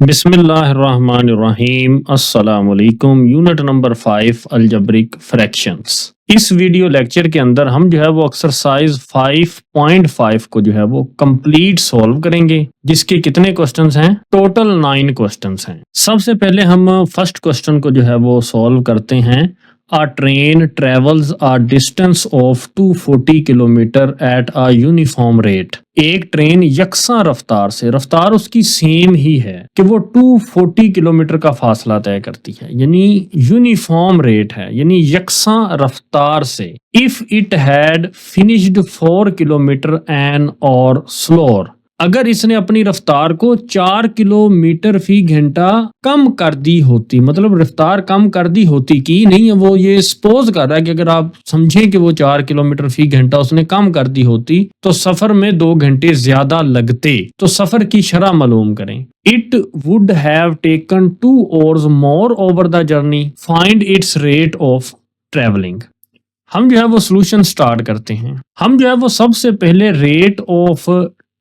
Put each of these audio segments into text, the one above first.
बिस्मिल्लाहिर्रहमानिर्रहीम अस्सलामुअलैकुम। Unit number 5 algebraic fractions. इस वीडियो लेक्चर के अंदर हम जो है वो एक्सरसाइज 5.5 को जो है वो कंप्लीट सॉल्व करेंगे, जिसके कितने क्वेश्चंस हैं? टोटल 9 क्वेश्चंस हैं। सबसे पहले हम फर्स्ट क्वेश्चन को जो है वो सॉल्व करते हैं। A train travels a distance of 240 kilometre at a uniform rate। एक ट्रेन यकसा रफ्तार से, रफ्तार उसकी सेम ही है कि वो 240 किलोमीटर का फासला तय करती है, यानी यूनिफॉर्म रेट है, यानी यकसा रफ्तार से। If it had finished 4 kilometre an और स्लोअर, अगर इसने अपनी रफ्तार को 4 किलोमीटर फी घंटा कम कर दी होती, मतलब रफ्तार कम कर दी होती कि नहीं है, वो ये सपोज कर रहा है कि अगर आप समझें कि वो 4 किलोमीटर फी घंटा उसने कम कर दी होती तो सफर में 2 घंटे ज्यादा लगते। तो सफर की शरह मालूम करें। It would have taken 2 hours more over the journey, find its rate of travelling. हम जो है वो सोल्यूशन स्टार्ट करते हैं। हम जो है वो सबसे पहले रेट ऑफ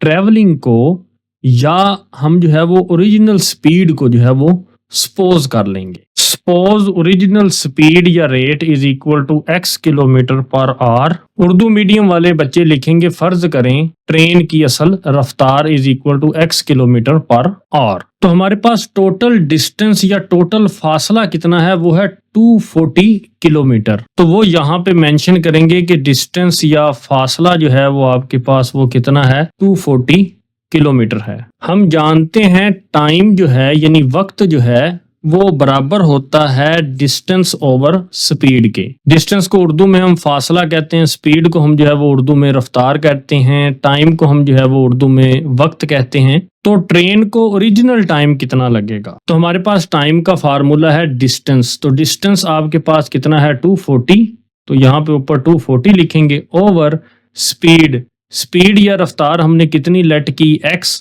ट्रेवलिंग को, या हम जो है वो ओरिजिनल स्पीड को जो है वो सपोज कर लेंगे। सपोज ओरिजिनल स्पीड या rate is equal to x kilometre per hour. Urdu medium वाले बच्चे लिखेंगे फर्ज करें ट्रेन की असल रफ्तार is equal to x kilometre per hour. तो हमारे पास टोटल डिस्टेंस या टोटल फासला कितना है? वो है 240 किलोमीटर। तो वो यहाँ पे मेंशन करेंगे कि डिस्टेंस या फासला जो है वो आपके पास वो कितना है? 240 किलोमीटर है। हम जानते हैं टाइम जो है यानी वक्त जो है वो बराबर होता है डिस्टेंस ओवर स्पीड के। डिस्टेंस को उर्दू में हम फासला कहते हैं, स्पीड को हम जो है वो उर्दू में रफ्तार कहते हैं, टाइम को हम जो है वो उर्दू में वक्त कहते हैं। तो ट्रेन को ओरिजिनल टाइम कितना लगेगा? तो हमारे पास टाइम का फार्मूला है डिस्टेंस। तो डिस्टेंस आपके पास कितना है? 240। तो यहाँ पे ऊपर 240 लिखेंगे ओवर स्पीड। स्पीड या रफ्तार हमने कितनी लेट की? x।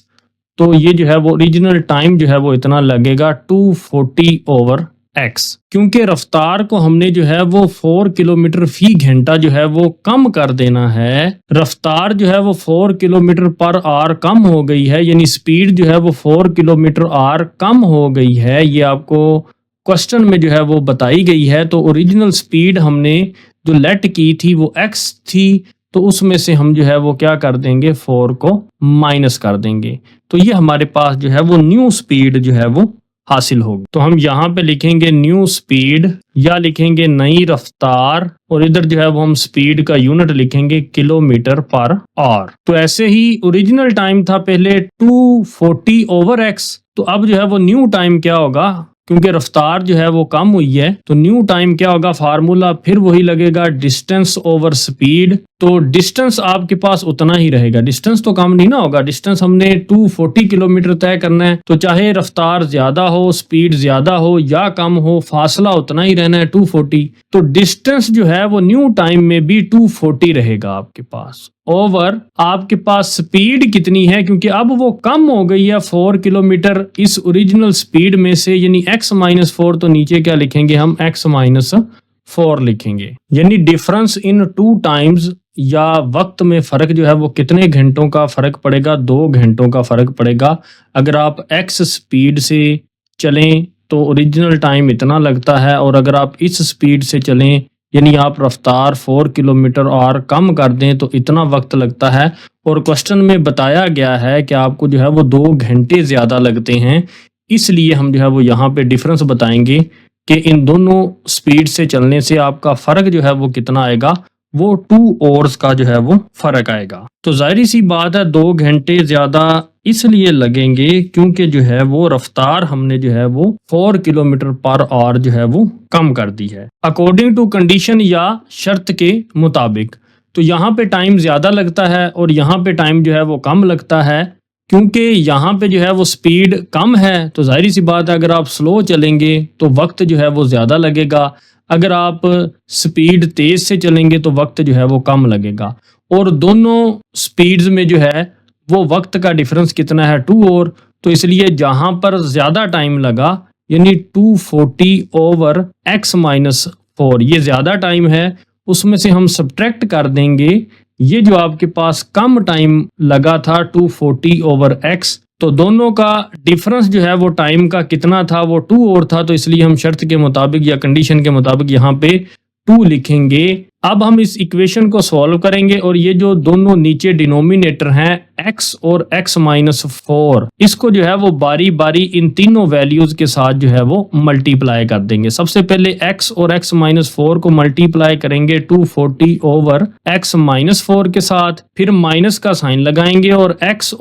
तो ये जो है वो ओरिजिनल टाइम जो है वो इतना लगेगा 240 ओवर x। क्योंकि रफ्तार को हमने जो है वो 4 किलोमीटर फी घंटा जो है वो कम कर देना है। रफ्तार जो है वो 4 किलोमीटर पर आवर कम हो गई है, यानी स्पीड जो है वो 4 किलोमीटर आवर कम हो गई है। ये आपको क्वेश्चन में जो है वो बताई गई है। तो ओरिजिनल स्पीड हमने जो लेट की थी वो x थी, तो उसमें से हम जो है वो क्या कर देंगे? 4 को माइनस कर देंगे। तो ये हमारे पास जो है वो न्यू स्पीड जो है वो हासिल होगी। तो हम यहाँ पे लिखेंगे न्यू स्पीड या लिखेंगे नई रफ्तार, और इधर जो है वो हम स्पीड का यूनिट लिखेंगे किलोमीटर पर आवर। तो ऐसे ही ओरिजिनल टाइम था पहले 240 ओवर x। तो अब जो है वो न्यू टाइम क्या होगा? क्योंकि रफ्तार जो है वो कम हुई है, तो न्यू टाइम क्या होगा? फार्मूला फिर वही लगेगा, डिस्टेंस ओवर स्पीड। तो डिस्टेंस आपके पास उतना ही रहेगा, डिस्टेंस तो कम नहीं ना होगा। डिस्टेंस हमने 240 किलोमीटर तय करना है, तो चाहे रफ्तार ज्यादा हो, स्पीड ज्यादा हो या कम हो, फासला उतना ही रहना है 240। तो डिस्टेंस जो है वो न्यू टाइम में भी 240 रहेगा आपके पास। ओवर आपके पास स्पीड कितनी है? क्योंकि अब वो कम हो गई है 4 किलोमीटर इस ओरिजिनल स्पीड में से, यानी x-4। तो नीचे क्या लिखेंगे हम? x-4 लिखेंगे, यानी डिफरेंस इन 2 टाइम्स, या वक्त में फर्क जो है वो कितने घंटों का फर्क पड़ेगा? 2 घंटों का फर्क पड़ेगा। अगर आप x स्पीड से चलें तो ओरिजिनल टाइम इतना लगता है, और अगर आप इस स्पीड से चलें यानी आप रफ्तार 4 किलोमीटर और कम कर दें तो इतना वक्त लगता है। और क्वेश्चन में बताया गया है कि आपको जो है वो 2 घंटे ज़्यादा लगते हैं। इसलिए हम जो है वो यहाँ पे डिफरेंस बताएंगे कि इन दोनों स्पीड से चलने से आपका फ़र्क जो है वो कितना आएगा? वो 2 hours का जो है वो फ़र्क आएगा। तो जाहिर सी बात है 2 घंटे ज़्यादा इसलिए लगेंगे क्योंकि जो है वो रफ्तार हमने जो है वो 4 किलोमीटर पर आवर जो है वो कम कर दी है, अकॉर्डिंग टू कंडीशन या शर्त के मुताबिक। तो यहाँ पे टाइम ज़्यादा लगता है और यहाँ पे टाइम जो है वो कम लगता है, क्योंकि यहाँ पे जो है वो स्पीड कम है। तो जाहिर सी बात है अगर आप स्लो चलेंगे तो वक्त जो है वो ज़्यादा लगेगा, अगर आप स्पीड तेज़ से चलेंगे तो वक्त जो है वो कम लगेगा। और दोनों स्पीड्स में जो है वो वक्त का डिफरेंस कितना है? 2 hour। तो इसलिए जहाँ पर ज़्यादा टाइम लगा यानी 240 ओवर x-4, ये ज़्यादा टाइम है, उसमें से हम सब्ट्रैक्ट कर देंगे ये जो आपके पास कम टाइम लगा था 240 ओवर x, तो दोनों का डिफरेंस जो है वो टाइम का कितना था, वो 2 और था, तो इसलिए हम शर्त के मुताबिक या कंडीशन के मुताबिक यहाँ पे 2 लिखेंगे। अब हम इस इक्वेशन को सॉल्व करेंगे और ये जो दोनों नीचे डिनोमिनेटर हैं x और x माइनस 4, इसको जो है वो बारी बारी इन तीनों वैल्यूज के साथ जो है वो मल्टीप्लाई कर देंगे। सबसे पहले x और x माइनस 4 को मल्टीप्लाई करेंगे 240 ओवर x माइनस 4 के साथ, फिर माइनस का साइन लगाएंगे और x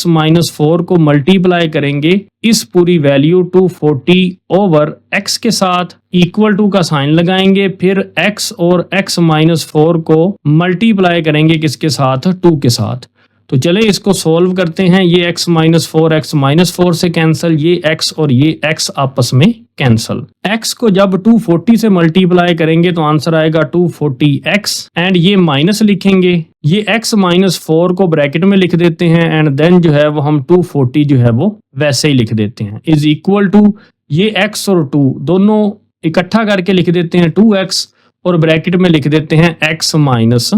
माइनस 4 को मल्टीप्लाई करेंगे इस पूरी वैल्यू 240 ओवर x के साथ, इक्वल टू का साइन लगाएंगे, फिर x और x माइनस 4 को मल्टीप्लाई करेंगे किसके साथ, 2 के साथ। तो चले इसको सोल्व करते हैं। ये x माइनस 4 से कैंसिल, ये x और ये x आपस में कैंसिल। x को जब 240 से मल्टीप्लाई करेंगे तो आंसर आएगा 240x एंड ये माइनस लिखेंगे, ये x माइनस 4 को ब्रैकेट में लिख देते हैं एंड देन जो है वो हम 240 जो है वो वैसे ही लिख देते हैं, इज इक्वल टू ये x और 2 दोनों इकट्ठा करके लिख देते हैं 2x और ब्रैकेट में लिख देते हैं x माइनस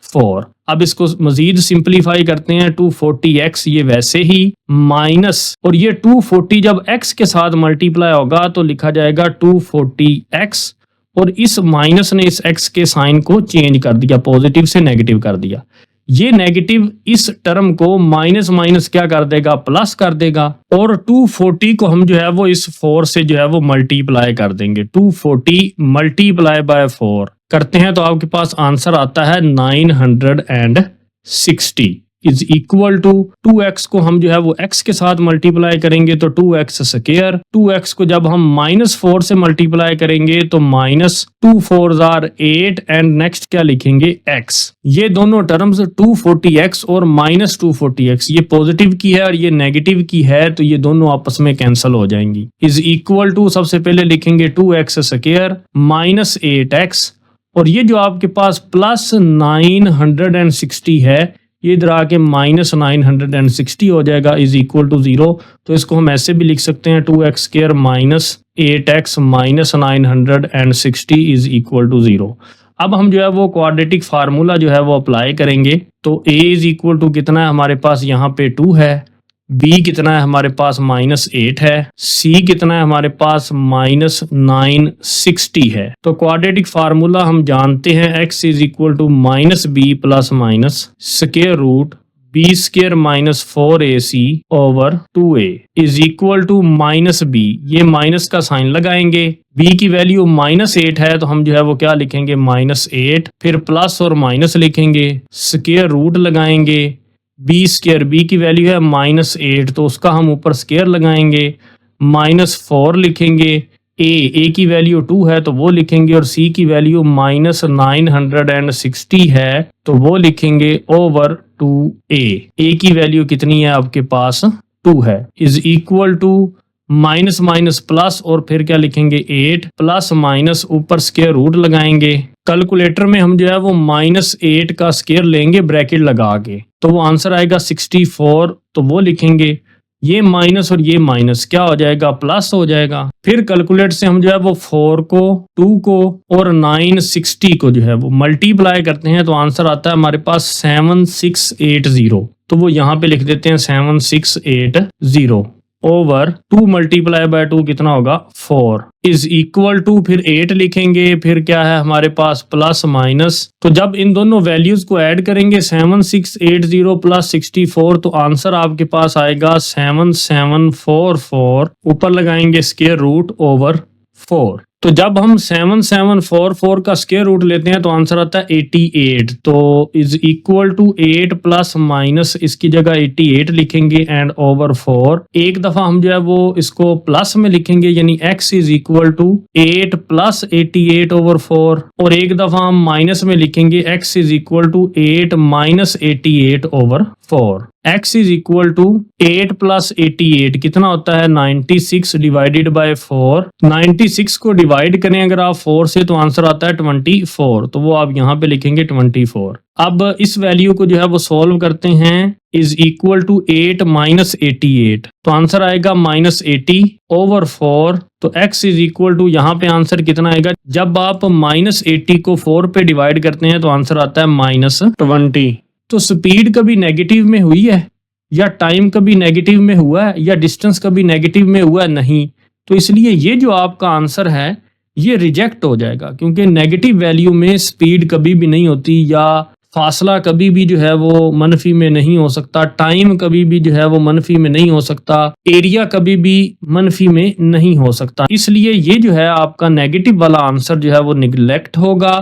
4। अब इसको मजीद सिंपलीफाई करते हैं, 240x ये वैसे ही माइनस, और ये 240 जब x के साथ मल्टीप्लाई होगा तो लिखा जाएगा 240x और इस माइनस ने इस x के साइन को चेंज कर दिया, पॉजिटिव से नेगेटिव कर दिया। ये नेगेटिव इस टर्म को माइनस माइनस क्या कर देगा, प्लस कर देगा, और 240 को हम जो है वो इस 4 से जो है वो मल्टीप्लाई कर देंगे। 240 मल्टीप्लाई बाय 4 करते हैं तो आपके पास आंसर आता है 960 इज इक्वल टू 2x को हम जो है वो x के साथ मल्टीप्लाई करेंगे तो 2x स्क्वायर, 2x को जब हम माइनस 4 से मल्टीप्लाई करेंगे तो minus 2 4s are 8 and next क्या लिखेंगे x। ये दोनों टर्म्स 240x और माइनस 240x ये पॉजिटिव की है और ये नेगेटिव की है, तो ये दोनों आपस में कैंसिल हो जाएंगी। इज इक्वल टू सबसे पहले लिखेंगे 2x स्क्वायर माइनस 8x और ये जो आपके पास प्लस 960 है ये इधर आके माइनस 960 हो जाएगा, इज इक्वल टू 0। तो इसको हम ऐसे भी लिख सकते हैं 2x square minus 8x minus 960 is equal to 0। अब हम जो है वो क्वाड्रेटिक फार्मूला जो है वो अप्लाई करेंगे। तो a इज इक्वल टू कितना है हमारे पास यहाँ पे 2 है, b कितना है हमारे पास माइनस 8 है, c कितना है हमारे पास माइनस 960 है। तो क्वाड्रेटिक फार्मूला हम जानते हैं x is equal to minus b plus minus square root b square minus 4ac over 2a is equal to minus b, ये माइनस का साइन लगाएंगे, b की वैल्यू माइनस 8 है तो हम जो है वो क्या लिखेंगे माइनस 8, फिर प्लस और माइनस लिखेंगे, स्क्वायर रूट लगाएंगे, बी स्क्वायर बी की वैल्यू है माइनस 8 तो उसका हम ऊपर स्क्वायर लगाएंगे, माइनस 4 लिखेंगे, ए की वैल्यू 2 है तो वो लिखेंगे और सी की वैल्यू माइनस 960 है तो वो लिखेंगे ओवर 2a की वैल्यू कितनी है आपके पास 2 है, is equal to minus minus plus और फिर क्या लिखेंगे 8 प्लस माइनस ऊपर स्क्वायर रूट लगाएंगे। कैलकुलेटर में हम जो है वो माइनस 8 का स्क्वायर लेंगे ब्रैकेट लगा के तो वो आंसर आएगा 64, तो वो लिखेंगे, ये माइनस और ये माइनस क्या हो जाएगा प्लस हो जाएगा। फिर कैलकुलेटर से हम जो है वो 4 को 2 को और 960 को जो है वो मल्टीप्लाई करते हैं तो आंसर आता है हमारे पास 7680, तो वो यहाँ पे लिख देते हैं 7680 ओवर 2 मल्टीप्लाई बाय 2 कितना होगा 4 इज इक्वल टू फिर 8 लिखेंगे, फिर क्या है हमारे पास प्लस माइनस, तो जब इन दोनों वैल्यूज को ऐड करेंगे 7680 प्लस 64 तो आंसर आपके पास आएगा 7744, ऊपर लगाएंगे स्क्वायर रूट ओवर 4। तो जब हम 7744 का स्क्वायर रूट लेते हैं तो आंसर आता है 88, तो is equal to 8 plus minus इसकी जगह 88 लिखेंगे एंड ओवर 4। एक दफा हम जो है वो इसको प्लस में लिखेंगे यानी x is equal to 8 plus 88 over 4 और एक दफा हम माइनस में लिखेंगे x is equal to 8 minus 88 over 4। x is equal to 8 plus 88 कितना होता है 96 डिवाइडेड बाय 4। 96 को डिवाइड करें अगर आप 4 से तो आंसर आता है 24, तो वो आप यहाँ पे लिखेंगे 24। अब इस वैल्यू को जो है वो सॉल्व करते हैं, इज इक्वल टू 8 माइनस 88 तो आंसर आएगा माइनस 80 ओवर 4। तो x इज इक्वल टू यहाँ पे आंसर कितना आएगा, जब आप माइनस 80 को 4 पे डिवाइड करते हैं तो आंसर आता है माइनस 20। तो स्पीड कभी नेगेटिव में हुई है, या टाइम कभी नेगेटिव में हुआ है या डिस्टेंस कभी नेगेटिव में हुआ है? नहीं। तो इसलिए ये जो आपका आंसर है ये रिजेक्ट हो जाएगा, क्योंकि नेगेटिव वैल्यू में स्पीड कभी भी नहीं होती, या फासला कभी भी जो है वो मनफी में नहीं हो सकता, टाइम कभी भी जो है वो मनफी में नहीं हो सकता, एरिया कभी भी मनफी में नहीं हो सकता। इसलिए ये जो है आपका नेगेटिव वाला आंसर जो है वो निगलेक्ट होगा।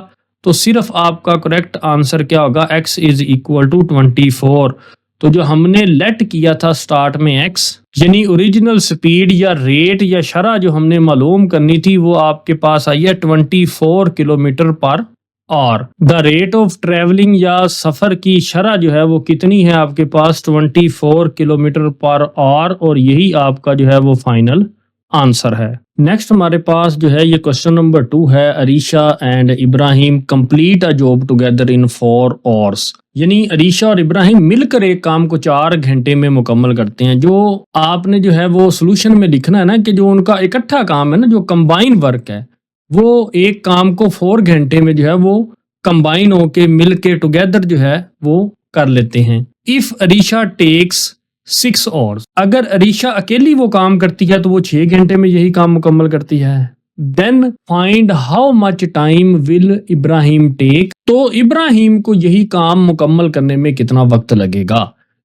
तो सिर्फ आपका करेक्ट आंसर क्या होगा? x is equal to 24। तो जो हमने लेट किया था स्टार्ट में x, यानी ओरिजिनल स्पीड या रेट या शरह जो हमने मालूम करनी थी, वो आपके पास आई है 24 किलोमीटर पर और द रेट ऑफ ट्रेवलिंग या सफर की शरह जो है वो कितनी है आपके पास? 24 किलोमीटर पर आवर, और यही आपका जो है वो फाइनल आंसर है। नेक्स्ट हमारे पास जो है ये क्वेश्चन नंबर 2 है। Arisha and Ibrahim complete a job together in 4 hours, यानी अरीशा और इब्राहिम मिलकर एक काम को 4 घंटे में मुकम्मल करते हैं। जो आपने जो है वो सोल्यूशन में लिखना है ना कि जो उनका इकट्ठा काम है ना, जो कंबाइन वर्क है, वो एक काम को 4 घंटे में जो है वो कंबाइन होके मिल के टुगेदर जो है वो कर लेते हैं। इफ अरीशा टेक्स 6 आवर्स, अगर अरीशा अकेली वो काम करती है तो वो 6 घंटे में यही काम मुकम्मल करती है। Then find how much time will Ibrahim take, तो इब्राहिम को यही काम मुकम्मल करने में कितना वक्त लगेगा।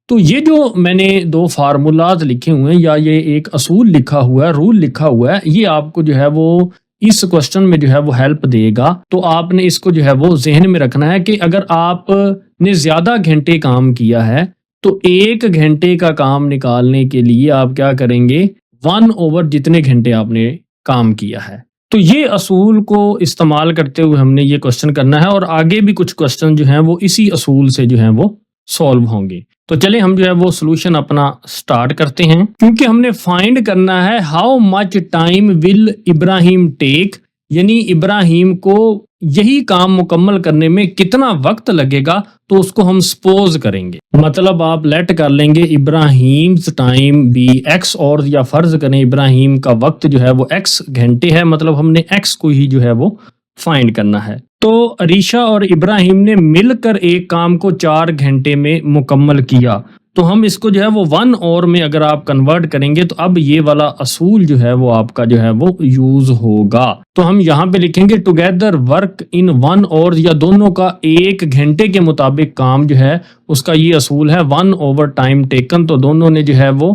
तो ये जो मैंने 2 फार्मूलाज लिखे हुए हैं या ये एक असूल लिखा हुआ है, रूल लिखा हुआ है, ये आपको जो है वो इस क्वेश्चन में जो है वो हेल्प देगा। तो आपने इसको जो है वो जहन में रखना है कि अगर आपने ज्यादा घंटे काम किया है तो 1 घंटे का काम निकालने के लिए आप क्या करेंगे? 1 ओवर जितने घंटे आपने काम किया है। तो ये असूल को इस्तेमाल करते हुए हमने ये क्वेश्चन करना है, और आगे भी कुछ क्वेश्चन जो हैं वो इसी असूल से जो हैं वो सॉल्व होंगे। तो चले हम जो है वो सोल्यूशन अपना स्टार्ट करते हैं, क्योंकि हमने फाइंड करना है how much time will Ibrahim take, यानी इब्राहिम को यही काम मुकम्मल करने में कितना वक्त लगेगा। तो उसको हम सपोज करेंगे, मतलब आप लेट कर लेंगे इब्राहिम्स टाइम बी x, और या फर्ज करें इब्राहिम का वक्त जो है वो x घंटे है, मतलब हमने x को ही जो है वो फाइंड करना है। तो अरीशा और इब्राहिम ने मिलकर एक काम को 4 घंटे में मुकम्मल किया। तो हम इसको जो है वो 1 आवर में अगर आप कन्वर्ट करेंगे तो अब ये वाला असूल जो है वो आपका जो है वो यूज होगा। तो हम यहाँ पे लिखेंगे टुगेदर वर्क इन 1 आवर, या दोनों का 1 घंटे के मुताबिक काम जो है उसका ये असूल है 1 ओवर टाइम टेकन। तो दोनों ने जो है वो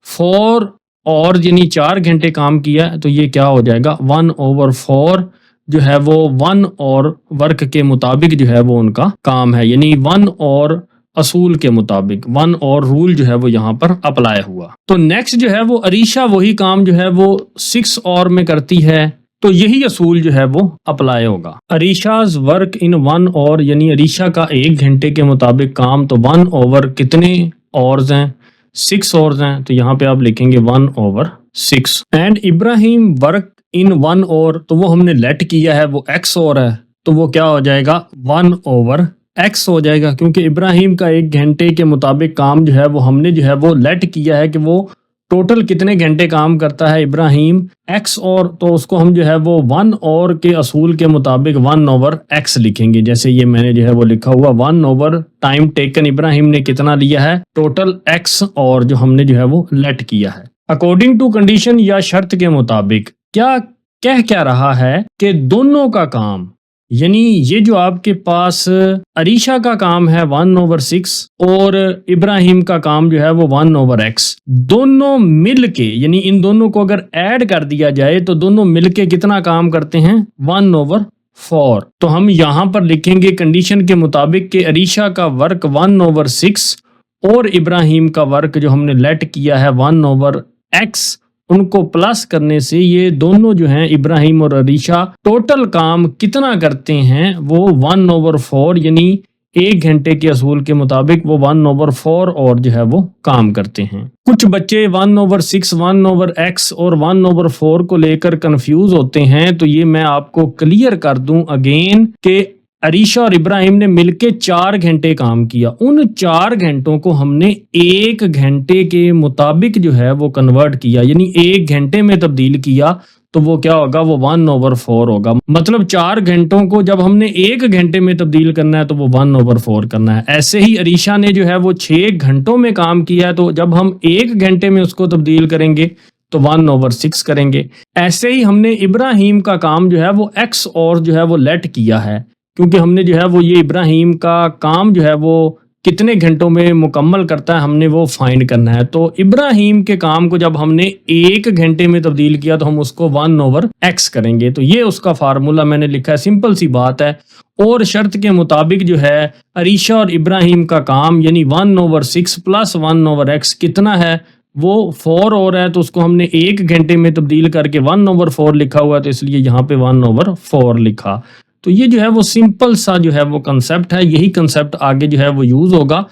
4 और यानी 4 घंटे काम किया, तो ये क्या हो जाएगा? 1 ओवर 4 जो है वो 1 और वर्क के मुताबिक जो है वो उनका काम है, यानी 1 और असूल के मुताबिक 1 और रूल जो है वो यहाँ पर अप्लाई हुआ। तो नेक्स्ट जो है वो अरीशा वही काम जो है वो 6 और में करती है, तो यही असूल जो है वो अप्लाई होगा। अरीशाज वर्क इन 1 और, यानी अरीशा का 1 घंटे के मुताबिक काम, तो 1 ओवर कितने आवर्स हैं? 6 आवर्स हैं, तो यहाँ पे आप लिखेंगे 1 over 6। And Ibrahim work in 1 और, तो वो हमने लेट किया है वो x और है, तो वो क्या हो जाएगा? 1 ओवर x हो जाएगा, क्योंकि इब्राहिम का 1 घंटे के मुताबिक काम जो है वो हमने जो है वो लेट किया है कि वो टोटल कितने घंटे काम करता है इब्राहिम x और, तो उसको हम जो है वो 1 और के असूल के मुताबिक 1 ओवर x लिखेंगे। जैसे ये मैंने जो है वो लिखा हुआ 1 ओवर टाइम टेकन इब्राहिम ने कितना लिया है? टोटल x और जो हमने जो है वो लेट किया है। अकॉर्डिंग टू कंडीशन या शर्त के मुताबिक क्या क्या रहा है कि दोनों का काम, यानी ये जो आपके पास अरीशा का काम है 1 ओवर 6 और इब्राहिम का काम जो है वो 1 ओवर x, दोनों मिलके, यानी इन दोनों को अगर ऐड कर दिया जाए तो दोनों मिलके कितना काम करते हैं? 1 ओवर 4। तो हम यहाँ पर लिखेंगे कंडीशन के मुताबिक कि अरीशा का वर्क 1 ओवर 6 और इब्राहिम का वर्क जो हमने लेट किया है 1 ओवर x, उनको प्लस करने से ये दोनों जो हैं इब्राहिम और अरीशा टोटल काम कितना करते हैं? वो 1 ओवर 4, यानी 1 घंटे के असूल के मुताबिक वो 1 ओवर 4 और जो है वो काम करते हैं। कुछ बच्चे 1 ओवर 6, 1 ओवर x और 1 ओवर 4 को लेकर कंफ्यूज होते हैं, तो ये मैं आपको क्लियर कर दूं अगेन कि अरीशा और इब्राहिम ने मिलके 4 घंटे काम किया। उन 4 घंटों को हमने 1 घंटे के मुताबिक जो है वो कन्वर्ट किया, यानी 1 घंटे में तब्दील किया। तो वो क्या होगा, वो 1/4 होगा। मतलब 4 घंटों को जब हमने 1 घंटे में तब्दील करना है तो वो 1/4 करना है। ऐसे ही अरीशा ने जो है वो 6 घंटों में काम किया है, तो जब हम 1 घंटे में उसको तब्दील करेंगे तो 1/6 करेंगे। ऐसे ही हमने इब्राहिम का काम जो है वो एक्स और जो है वो लेट किया है, क्योंकि हमने जो है वो ये इब्राहिम का काम जो है वो कितने घंटों में मुकम्मल करता है हमने वो फाइंड करना है। तो इब्राहिम के काम को जब हमने 1 घंटे में तब्दील किया तो हम उसको 1/x करेंगे। तो ये उसका फार्मूला मैंने लिखा है, सिंपल सी बात है। और शर्त के मुताबिक जो है अरीशा और इब्राहिम का काम यानी 1/6 प्लस 1/x कितना है, वो 4 और है, तो उसको हमने 1 घंटे में तब्दील करके 1/4 लिखा हुआ है, तो इसलिए यहाँ पे 1/4 लिखा। तो ये जो है वो सिंपल सा जो है वो कंसेप्ट है, यही कंसेप्ट आगे जो है वो यूज होगा।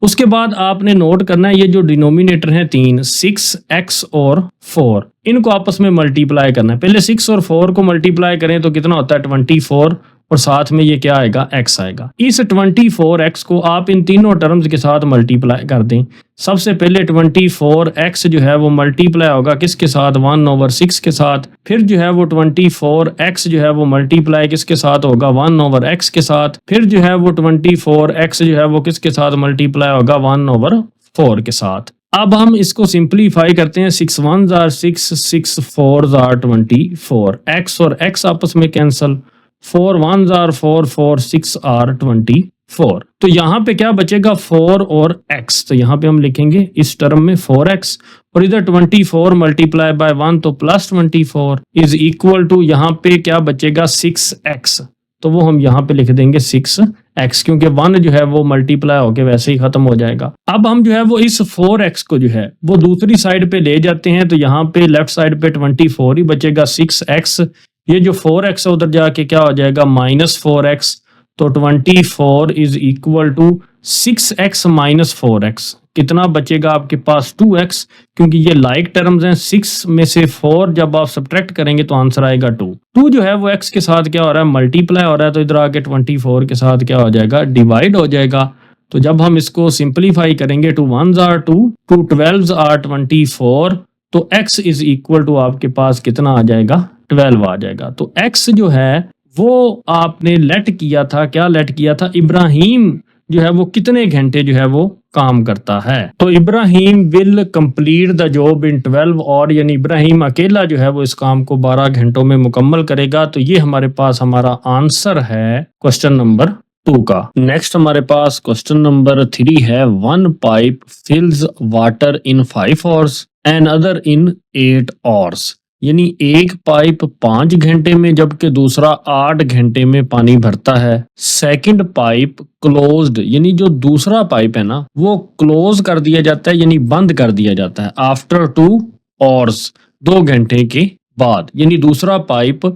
उसके बाद आपने नोट करना है ये जो डिनोमिनेटर हैं 3, 6x और 4, इनको आपस में मल्टीप्लाई करना है। पहले 6 और 4 को मल्टीप्लाई करें तो कितना होता है 24, और साथ में ये क्या आएगा, x आएगा। इस 24x को आप इन तीनों टर्म्स के साथ मल्टीप्लाई कर दें। सबसे पहले 24x जो है वो मल्टीप्लाई होगा किसके साथ, 1/6 के साथ। फिर जो है वो 24x जो है वो मल्टीप्लाई किसके साथ होगा, 1/x के साथ। फिर जो है वो 24x जो है वो किसके साथ मल्टीप्लाई होगा, 1/4 के साथ। अब हम इसको सिंप्लीफाई करते हैं, 6 1s are 6, 6 4s are 24, x और x आपस में कैंसल, 4 1s are 4, 4 6 are 24। तो यहाँ पे क्या बचेगा, 4 और x, तो यहाँ पे हम लिखेंगे इस टर्म में 4x, और इधर 24 मल्टीप्लाई बाय 1 तो प्लस 24 इज इक्वल टू यहाँ पे क्या बचेगा 6x, तो वो हम यहाँ पे लिख देंगे 6x, क्योंकि 1 जो है वो मल्टीप्लाई होके वैसे ही खत्म हो जाएगा। अब हम जो है वो इस 4x को जो है वो दूसरी साइड पे ले जाते हैं, तो यहाँ पे लेफ्ट साइड पे 24 ही बचेगा, 6x, ये जो 4x है उधर जाके क्या हो जाएगा -4x, तो 24 is equal to 6x minus 4x, कितना बचेगा आपके पास 2x, क्योंकि ये लाइक टर्म्स हैं। 6 में से 4 जब आप सब्ट्रैक्ट करेंगे तो आंसर आएगा 2। 2 जो है वो x के साथ क्या हो रहा है, मल्टीप्लाई हो रहा है, तो इधर आके 24 के साथ क्या हो जाएगा, डिवाइड हो जाएगा। तो जब हम इसको सिंप्लीफाई करेंगे 2 1s are 2, 2 12s are 24, तो x इज इक्वल टू आपके पास कितना आ जाएगा, 12 आ जाएगा। तो x जो है वो आपने लेट किया था, क्या लेट किया था, इब्राहिम जो है वो कितने घंटे जो है वो काम करता है। तो Ibrahim will complete the job in 12 और, यानी इब्राहिम अकेला जो है वो इस काम को 12 घंटों में मुकम्मल करेगा। तो ये हमारे पास हमारा आंसर है क्वेश्चन नंबर 2 का। नेक्स्ट हमारे पास क्वेश्चन नंबर 3 है, 1 pipe fills water in 5 hours and other in 8 hours, यानी एक पाइप 5 घंटे में जबकि दूसरा 8 घंटे में पानी भरता है। सेकंड पाइप क्लोज्ड, यानी जो दूसरा पाइप है ना वो क्लोज कर दिया जाता है, यानी बंद कर दिया जाता है आफ्टर 2 hours, 2 घंटे के बाद, यानी दूसरा पाइप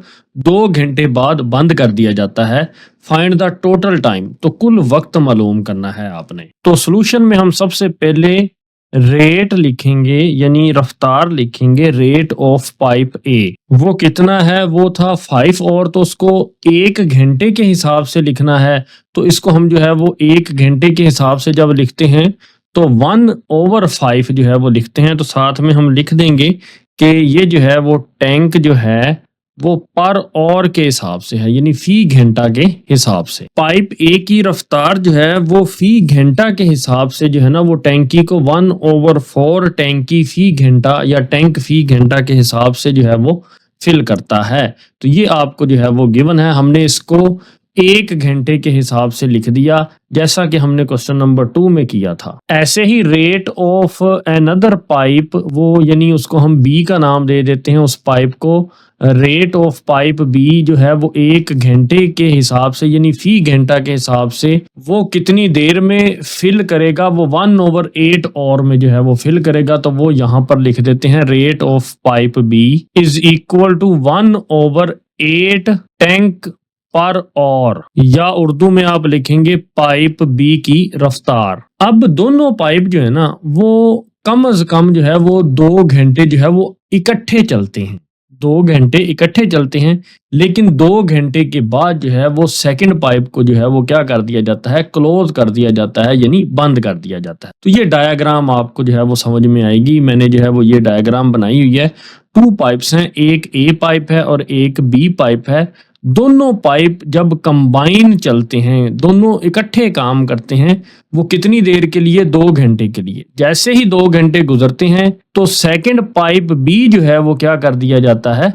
2 घंटे बाद बंद कर दिया जाता है। फाइंड द टोटल टाइम, तो कुल वक्त मालूम करना है आपने। तो सॉल्यूशन में हम सबसे पहले रेट लिखेंगे, यानी रफ्तार लिखेंगे, रेट ऑफ पाइप ए वो कितना है, वो था 5 और, तो उसको 1 घंटे के हिसाब से लिखना है। तो इसको हम जो है वो 1 घंटे के हिसाब से जब लिखते हैं तो 1/5 जो है वो लिखते हैं। तो साथ में हम लिख देंगे कि ये जो है वो टैंक जो है वो पर और के हिसाब से है, यानी फी घंटा के हिसाब से। पाइप ए की रफ्तार जो है वो फी घंटा के हिसाब से जो है ना वो टैंकी को 1/4 टैंकी फी घंटा या टैंक फी घंटा के हिसाब से जो है वो फिल करता है। तो ये आपको जो है वो गिवन है, हमने इसको 1 घंटे के हिसाब से लिख दिया जैसा कि हमने क्वेश्चन नंबर 2 में किया था। ऐसे ही रेट ऑफ अनदर पाइप, वो यानी उसको हम बी का नाम दे देते हैं उस पाइप को। रेट ऑफ पाइप बी जो है वो 1 घंटे के हिसाब से यानी फी घंटा के हिसाब से वो कितनी देर में फिल करेगा, वो 1/8 और में जो है वो फिल करेगा। तो वो यहाँ पर लिख देते हैं rate of pipe b is equal to 1/8 tank per और, या उर्दू में आप लिखेंगे पाइप बी की रफ्तार। अब दोनों पाइप जो है ना वो कम से कम जो है वो 2 घंटे जो है वो इकट्ठे चलते हैं, 2 घंटे इकट्ठे चलते हैं, लेकिन 2 घंटे के बाद जो है वो सेकंड पाइप को जो है वो क्या कर दिया जाता है, क्लोज कर दिया जाता है, यानी बंद कर दिया जाता है। तो ये डायग्राम आपको जो है वो समझ में आएगी। मैंने जो है वो ये डायग्राम बनाई हुई है। 2 पाइप्स हैं, एक ए पाइप है और एक बी पाइप है। दोनों पाइप जब कंबाइन चलते हैं, दोनों इकट्ठे काम करते हैं, वो कितनी देर के लिए, 2 घंटे के लिए। जैसे ही 2 घंटे गुजरते हैं तो सेकंड पाइप बी जो है वो क्या कर दिया जाता है,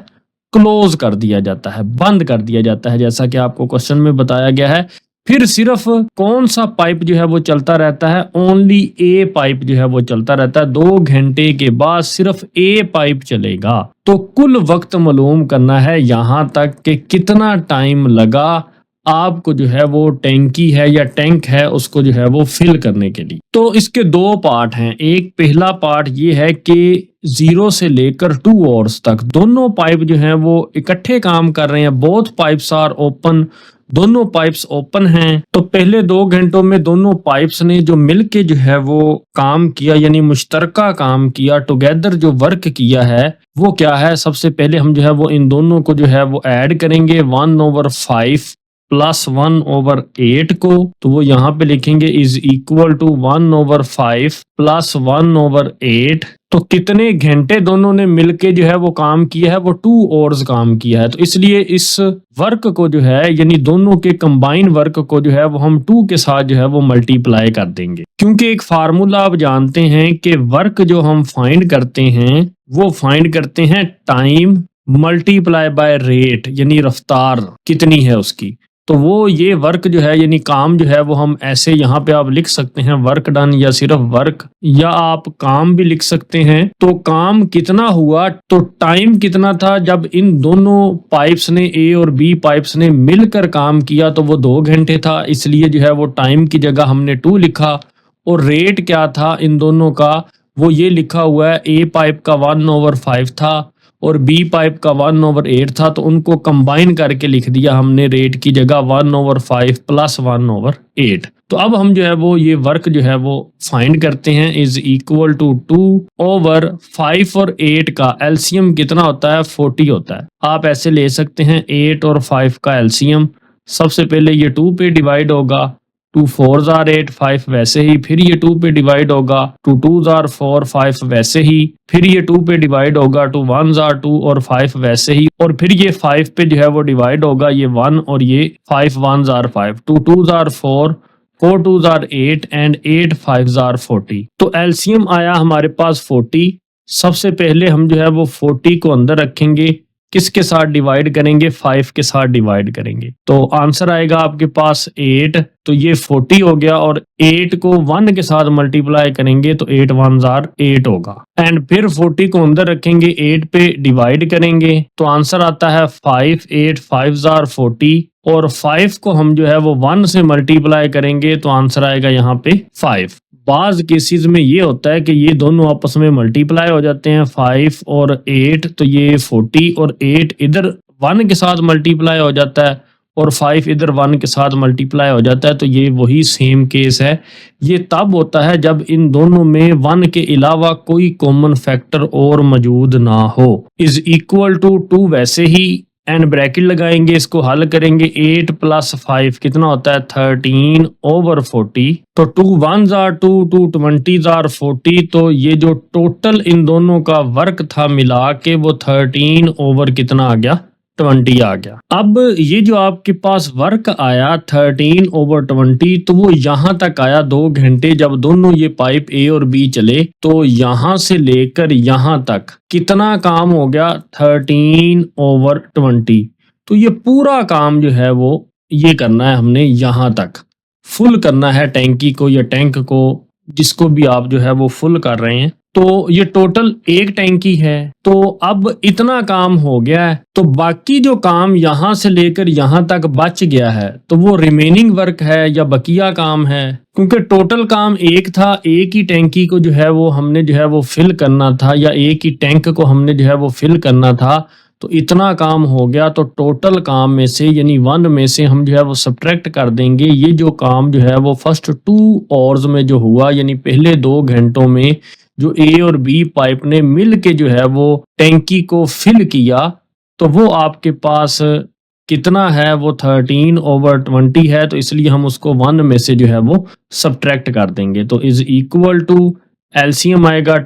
क्लोज कर दिया जाता है, बंद कर दिया जाता है, जैसा कि आपको क्वेश्चन में बताया गया है। फिर सिर्फ कौन सा पाइप जो है वो चलता रहता है, ओनली ए पाइप जो है वो चलता रहता है। 2 घंटे के बाद सिर्फ ए पाइप चलेगा। तो कुल वक्त मालूम करना है यहाँ तक कि कितना टाइम लगा आपको जो है वो टैंकी है या टैंक है उसको जो है वो फिल करने के लिए। तो इसके 2 पार्ट हैं। एक पहला पार्ट ये है कि 0 से लेकर 2 आवर्स तक दोनों पाइप जो हैं वो इकट्ठे काम कर रहे हैं। बोथ पाइप्स आर ओपन, दोनों पाइप्स ओपन हैं। तो पहले 2 घंटों में दोनों पाइप्स ने जो मिलके जो है वो काम किया, यानी मुश्तरका काम किया, टुगेदर जो वर्क किया है वो क्या है। सबसे पहले हम जो है वो इन दोनों को जो है वो ऐड करेंगे 1/5 प्लस 1/8 को। तो वो यहाँ पे लिखेंगे इज इक्वल टू 1/5 प्लस 1/8। तो कितने घंटे दोनों ने मिलके जो है वो काम किया है, वो 2 आवर्स काम किया है। तो इसलिए इस वर्क को जो है, यानी दोनों के कंबाइन वर्क को जो है वो हम 2 के साथ जो है वो मल्टीप्लाई कर देंगे। क्योंकि एक फार्मूला आप जानते हैं कि वर्क जो हम फाइंड करते हैं वो फाइंड करते हैं टाइम मल्टीप्लाई बाय रेट, यानी रफ्तार कितनी है उसकी। तो वो ये वर्क जो है, यानी काम जो है वो हम ऐसे यहाँ पे आप लिख सकते हैं वर्क डन, या सिर्फ वर्क, या आप काम भी लिख सकते हैं। तो काम कितना हुआ, तो टाइम कितना था जब इन दोनों पाइप्स ने, ए और बी पाइप्स ने मिलकर काम किया, तो वो 2 घंटे था। इसलिए जो है वो टाइम की जगह हमने 2 लिखा। और रेट क्या था इन दोनों का, वो ये लिखा हुआ है, ए पाइप का 1/5 था और बी पाइप का 1/8 था। तो उनको कंबाइन करके लिख दिया हमने रेट की जगह 1/5 प्लस 1/8। तो अब हम जो है वो ये वर्क जो है वो फाइंड करते हैं। इज इक्वल टू 2/5 और 8 का एलसीएम कितना होता है, 40 होता है। आप ऐसे ले सकते हैं 8 और 5 का एलसीएम। सबसे पहले ये 2 पे डिवाइड होगा, 2 4s are 8, 5 वैसे ही। फिर ये 2 पे डिवाइड होगा, 2 2s are 4, 5 वैसे ही। फिर ये 2 पे डिवाइड होगा, 2 1s are 2 और 5 वैसे ही। और फिर ये 5 पे जो है वो डिवाइड होगा, ये 1 और ये 5 1s are 5, 2 2s are 4, 4 2s are 8 and 8 5s are 40। तो एलसीएम आया हमारे पास 40। सबसे पहले हम जो है वो 40 को अंदर रखेंगे, किसके साथ डिवाइड करेंगे, 5 के साथ डिवाइड करेंगे। तो आंसर आएगा आपके पास 8। तो ये 40 हो गया और 8 को 1 के साथ मल्टीप्लाई करेंगे तो 8 1s are 8 होगा। एंड फिर 40 को अंदर रखेंगे, 8 पे डिवाइड करेंगे तो आंसर आता है 5, 8 5s are 40। और 5 को हम जो है वो 1 से मल्टीप्लाई करेंगे तो आंसर आएगा यहाँ पे 5। बाज केसेस में ये होता है कि ये दोनों आपस में मल्टीप्लाई हो जाते हैं, 5 और 8। तो ये 40 और 8 इधर 1 के साथ मल्टीप्लाई हो जाता है और 5 इधर 1 के साथ मल्टीप्लाई हो जाता है। तो ये वही सेम केस है। ये तब होता है जब इन दोनों में 1 के अलावा कोई कॉमन फैक्टर और मौजूद ना हो। इज इक्वल टू 2 वैसे ही एंड ब्रैकेट लगाएंगे, इसको हल करेंगे। 8 प्लस 5 कितना होता है, 13/40। तो 2 1s are 2, 2 20s are 40। तो ये जो टोटल इन दोनों का वर्क था मिला के वो 13 ओवर कितना आ गया, 20 आ गया। अब ये जो आपके पास वर्क आया 13/20, तो वो यहाँ तक आया 2 घंटे जब दोनों ये पाइप ए और बी चले। तो यहाँ से लेकर यहाँ तक कितना काम हो गया, 13/20। तो ये पूरा काम जो है वो ये करना है हमने, यहाँ तक फुल करना है टैंकी को या टैंक को, जिसको भी आप जो है वो फुल कर रहे हैं। तो ये टोटल एक टैंकी है। तो अब इतना काम हो गया है, तो बाकी जो काम यहाँ से लेकर यहाँ तक बच गया है तो वो रिमेनिंग वर्क है या बकिया काम है। क्योंकि टोटल काम एक था, एक ही टैंकी को जो है वो हमने जो है वो फिल करना था, या एक ही टैंक को हमने जो है वो फिल करना था। तो इतना काम हो गया। तो टोटल काम में से यानी 1 में से हम जो है वो सब्ट्रैक्ट कर देंगे ये जो काम जो है वो फर्स्ट 2 आवर्स में जो हुआ, यानी पहले 2 घंटों में जो ए और बी पाइप ने मिल के जो है वो टैंकी को फिल किया, तो वो आपके पास कितना है, वो 13/20 है, तो इसलिए हम उसको 1 में से जो है वो सब्ट्रैक्ट कर देंगे। तो इज इक्वल टू एलसीएम आएगा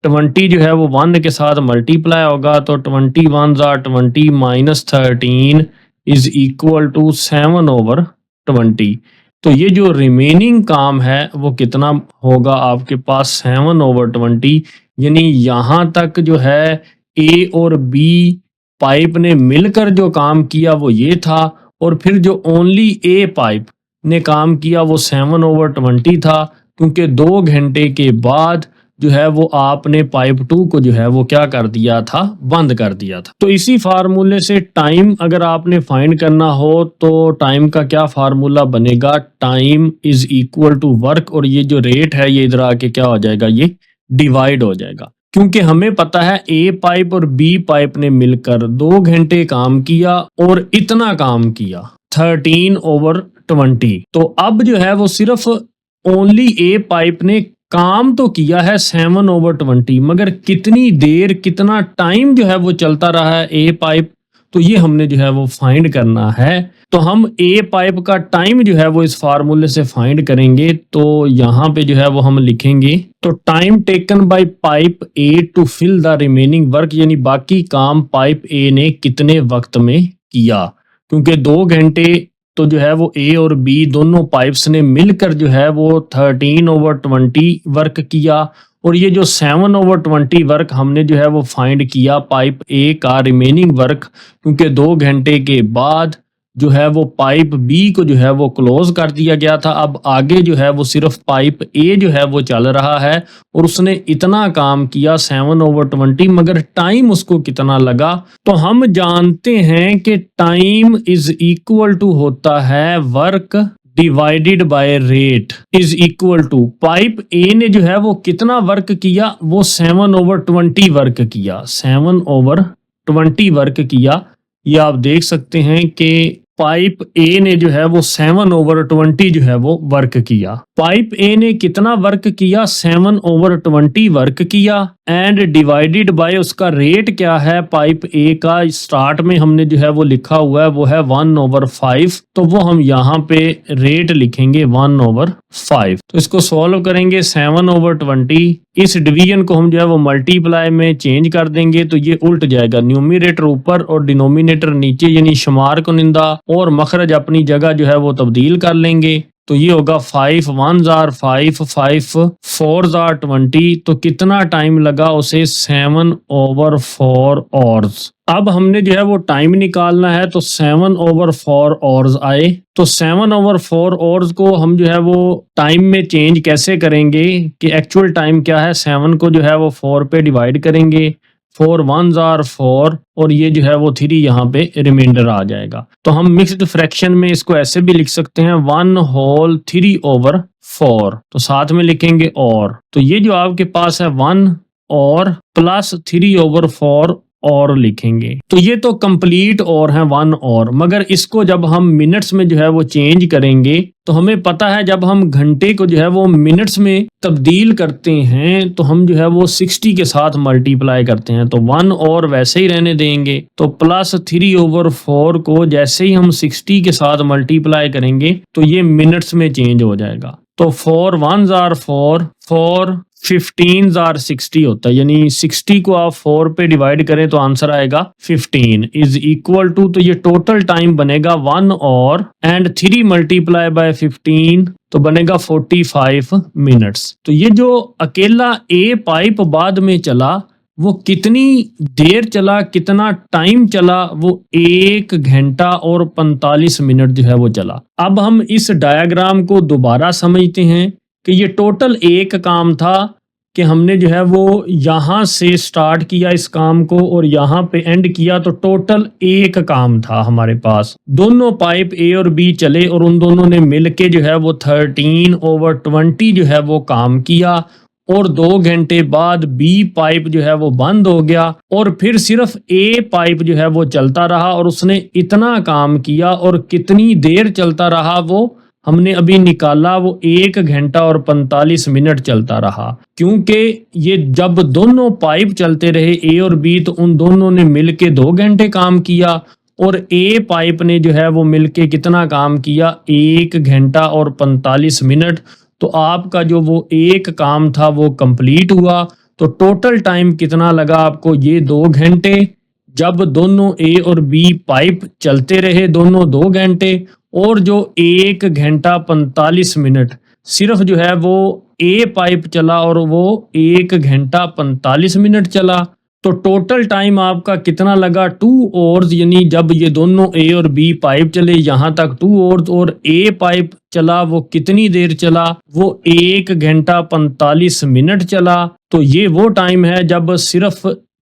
20 जो है वो 1 के साथ मल्टीप्लाई होगा, तो 21 20 माइनस 13 इज इक्वल टू 7/20। तो ये जो रिमेनिंग काम है वो कितना होगा आपके पास 7/20, यानी यहाँ तक जो है ए और बी पाइप ने मिलकर जो काम किया वो ये था, और फिर जो ओनली ए पाइप ने काम किया वो 7/20 था, क्योंकि 2 घंटे के बाद जो है वो आपने पाइप 2 को जो है वो क्या कर दिया था, बंद कर दिया था। तो इसी फार्मूले से टाइम अगर आपने फाइंड करना हो तो टाइम का क्या फार्मूला बनेगा, time is equal to work, और ये जो रेट है ये इधर आके क्या हो जाएगा, ये डिवाइड हो जाएगा, क्योंकि हमें पता है ए पाइप और बी पाइप ने मिलकर 2 घंटे काम किया और इतना काम किया 13/20। तो अब जो है वो सिर्फ ओनली ए पाइप ने काम तो किया है 7/20, मगर कितनी देर कितना टाइम जो है वो चलता रहा है ए पाइप, तो ये हमने जो है वो फाइंड करना है। तो हम ए पाइप का टाइम जो है वो इस फार्मूले से फाइंड करेंगे। तो यहाँ पे जो है वो हम लिखेंगे, तो time taken by pipe a to fill the remaining work, यानी बाकी काम पाइप ए ने कितने वक्त में किया, क्योंकि 2 घंटे तो जो है वो ए और बी दोनों पाइप्स ने मिलकर जो है वो 13/20 वर्क किया, और ये जो 7/20 वर्क हमने जो है वो फाइंड किया पाइप ए का रिमेनिंग वर्क, क्योंकि 2 घंटे के बाद जो है वो पाइप बी को जो है वो क्लोज कर दिया गया था। अब आगे जो है वो सिर्फ पाइप ए जो है वो चल रहा है, और उसने इतना काम किया 7/20, मगर टाइम उसको कितना लगा, तो हम जानते हैं कि टाइम इज इक्वल टू होता है work divided by rate, is equal to pipe a ने जो है वो कितना वर्क किया, वो 7/20 वर्क किया, 7/20 वर्क किया। ये आप देख सकते हैं कि पाइप ए ने जो है वो 7/20 जो है वो वर्क किया। पाइप ए ने कितना वर्क किया, 7/20 वर्क किया, एंड डिवाइडेड बाय उसका रेट क्या है पाइप ए का, स्टार्ट में हमने जो है वो लिखा हुआ है वो है 1/5, तो वो हम यहाँ पे रेट लिखेंगे 1/5। तो इसको सॉल्व करेंगे 7/20, इस डिवीजन को हम जो है वो मल्टीप्लाई में चेंज कर देंगे, तो ये उल्ट जाएगा, न्यूमिनेटर ऊपर और डिनोमिनेटर नीचे, यानी शुमार कुनिंदा और मखरज अपनी जगह जो है वो तब्दील कर लेंगे। तो ये होगा 5 1s are 5 5 4s are 20, तो कितना टाइम लगा उसे 7/4 hours। अब हमने जो है वो टाइम निकालना है, तो 7/4 hours आए, तो 7/4 hours को हम जो है वो टाइम में चेंज कैसे करेंगे कि एक्चुअल टाइम क्या है, 7 को जो है वो 4 पे डिवाइड करेंगे, 4 1s are 4, और ये जो है वो 3 यहाँ पे रिमाइंडर आ जाएगा। तो हम मिक्स्ड फ्रैक्शन में इसको ऐसे भी लिख सकते हैं 1/3/4, तो साथ में लिखेंगे और, तो ये जो आपके पास है 1 और प्लस 3/4 और लिखेंगे, तो ये तो कंप्लीट और है 1 और, मगर इसको जब हम मिनट्स में जो है वो चेंज करेंगे, तो हमें पता है जब हम घंटे को जो है वो मिनट्स में तब्दील करते हैं तो हम जो है वो 60 के साथ मल्टीप्लाई करते हैं, तो 1 और वैसे ही रहने देंगे, तो प्लस 3/4 को जैसे ही हम 60 के साथ मल्टीप्लाई करेंगे तो ये मिनट्स में चेंज हो जाएगा। तो 4 1s are 4 4 15s are 60 होता है, यानी 60 को आप 4 पे डिवाइड करें तो आंसर आएगा 15 इज इक्वल टू, तो ये टोटल टाइम बनेगा 1 और एंड 3 मल्टीप्लाई बाय 15, तो बनेगा 45 मिनट्स। तो ये जो अकेला ए पाइप बाद में चला वो कितनी देर चला, कितना टाइम चला, वो 1 घंटा और 45 मिनट जो है वो चला। अब हम इस डायग्राम को दोबारा समझते हैं कि ये टोटल एक काम था कि हमने जो है वो यहाँ से स्टार्ट किया इस काम को और यहाँ पे एंड किया, तो टोटल एक काम था हमारे पास। दोनों पाइप ए और बी चले और उन दोनों ने मिलके जो है वो 13/20 जो है वो काम किया, और 2 घंटे बाद बी पाइप जो है वो बंद हो गया और फिर सिर्फ ए पाइप जो है वो चलता रहा और उसने इतना काम किया, और कितनी देर चलता रहा वो हमने अभी निकाला वो 1 घंटा और 45 मिनट चलता रहा, क्योंकि ये जब दोनों पाइप चलते रहे ए और बी तो उन दोनों ने मिलके 2 घंटे काम किया और ए पाइप ने जो है वो मिलके कितना काम किया 1 घंटा और 45 मिनट। तो आपका जो वो एक काम था वो कंप्लीट हुआ। तो टोटल टाइम कितना लगा आपको, ये 2 घंटे, जब दोनों ए और बी पाइप चलते रहे दोनों 2 घंटे, और जो 1 घंटा 45 मिनट सिर्फ जो है वो ए पाइप चला और वो 1 घंटा 45 मिनट चला। तो टोटल टाइम आपका कितना लगा 2 आवर्स, यानी जब ये दोनों ए और बी पाइप चले यहाँ तक 2 आवर्स, और ए पाइप चला वो कितनी देर चला, वो 1 घंटा 45 मिनट चला। तो ये वो टाइम है जब सिर्फ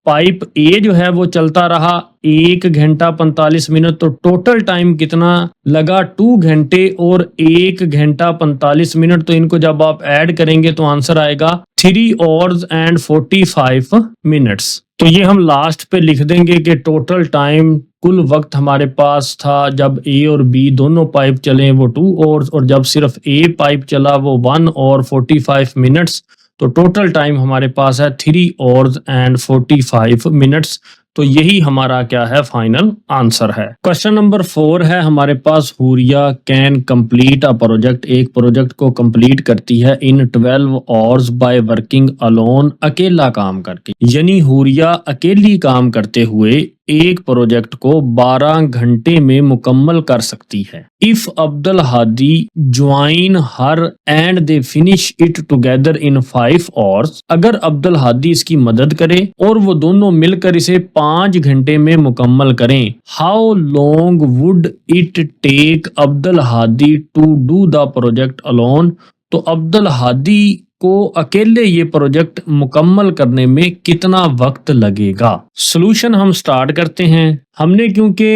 पाइप ए जो है वो चलता रहा 1 घंटा 45 मिनट। तो टोटल टाइम कितना लगा 2 घंटे और 1 घंटा 45 मिनट। तो इनको जब आप ऐड करेंगे तो आंसर आएगा 3 आवर्स एंड 45 मिनट्स। तो ये हम लास्ट पे लिख देंगे कि टोटल टाइम कुल वक्त हमारे पास था जब ए और बी दोनों पाइप चले वो 2 आवर्स, और जब सिर्फ ए पाइप चला वो 1 और 45 मिनट्स। तो टोटल टाइम हमारे पास है 3 आवर्स एंड 45 मिनट्स। तो यही हमारा क्या है, फाइनल आंसर है। क्वेश्चन नंबर 4 है हमारे पास, Huriya can complete a project, एक प्रोजेक्ट को कंप्लीट करती है in 12 hours by working alone, अकेला काम करके। यानी हुरिया अकेली काम करते हुए एक प्रोजेक्ट को 12 घंटे में मुकम्मल कर सकती है। If Abdul Hadi join her and they finish it together in 5 hours, अगर अब्दुल हादी इसकी मदद करे और वो दोनों मिलकर इसे 5 घंटे में मुकम्मल करें, how long would it take Abdul Hadi to do the project alone. तो अब्दुल हादी को अकेले ये प्रोजेक्ट मुकम्मल करने में कितना वक्त लगेगा। सॉल्यूशन हम स्टार्ट करते हैं। हमने क्योंकि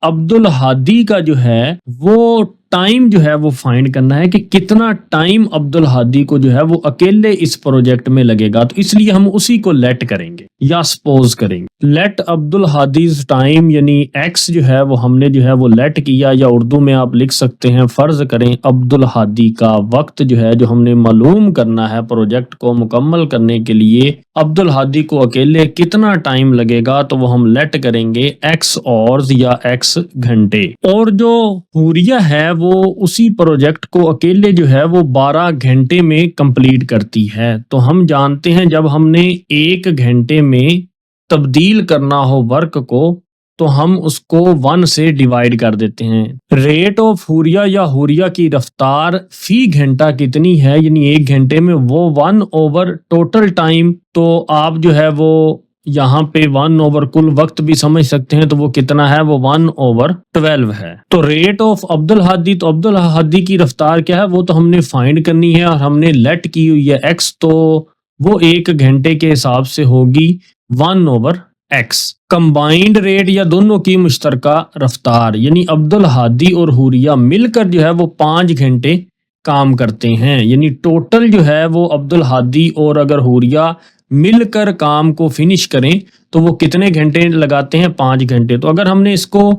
अब्दुल हादी का जो है वो टाइम जो है वो फाइंड करना है कि कितना टाइम अब्दुल हादी को जो है वो अकेले इस प्रोजेक्ट में लगेगा, तो इसलिए हम उसी को लेट करेंगे या सपोज करेंगे। लेट अब्दुल हादीज टाइम, यानी एक्स जो है वो हमने जो है वो लेट किया, या उर्दू में आप लिख सकते हैं फर्ज करें अब्दुल हादी का वक्त जो है जो हमने मालूम करना है प्रोजेक्ट को मुकम्मल करने के लिए अब्दुल हादी को अकेले कितना टाइम लगेगा, तो वो हम लेट करेंगे एक्स आवर्स या एक्स घंटे। और जो हुरिया है वो उसी प्रोजेक्ट को अकेले जो है वो 12 घंटे में कंप्लीट करती है। तो हम जानते हैं जब हमने 1 घंटे में तब्दील करना हो वर्क को तो हम उसको 1 से डिवाइड कर देते हैं। रेट ऑफ हुरिया या हुरिया की रफ्तार फी घंटा कितनी है, यानी 1 घंटे में, वो 1 ओवर टोटल टाइम। तो आप जो है वो यहाँ पे 1 ओवर कुल वक्त भी समझ सकते हैं, तो वो कितना है, वो 1 ओवर 12 है। तो रेट ऑफ अब्दुल हादी, तो अब्दुल हादी की रफ्तार क्या है वो तो हमने फाइंड करनी है, और हमने लेट की हुई है एक्स, तो वो 1 घंटे के हिसाब से होगी 1 ओवर एक्स। कंबाइंड रेट या दोनों की मुश्तरका रफ्तार, यानी अब्दुल हादी और हुरिया मिलकर जो है वो 5 घंटे काम करते हैं, यानी टोटल जो है वो अब्दुल हादी और अगर हुरिया मिलकर काम को फिनिश करें तो वो कितने घंटे लगाते हैं, 5 घंटे। तो अगर हमने इसको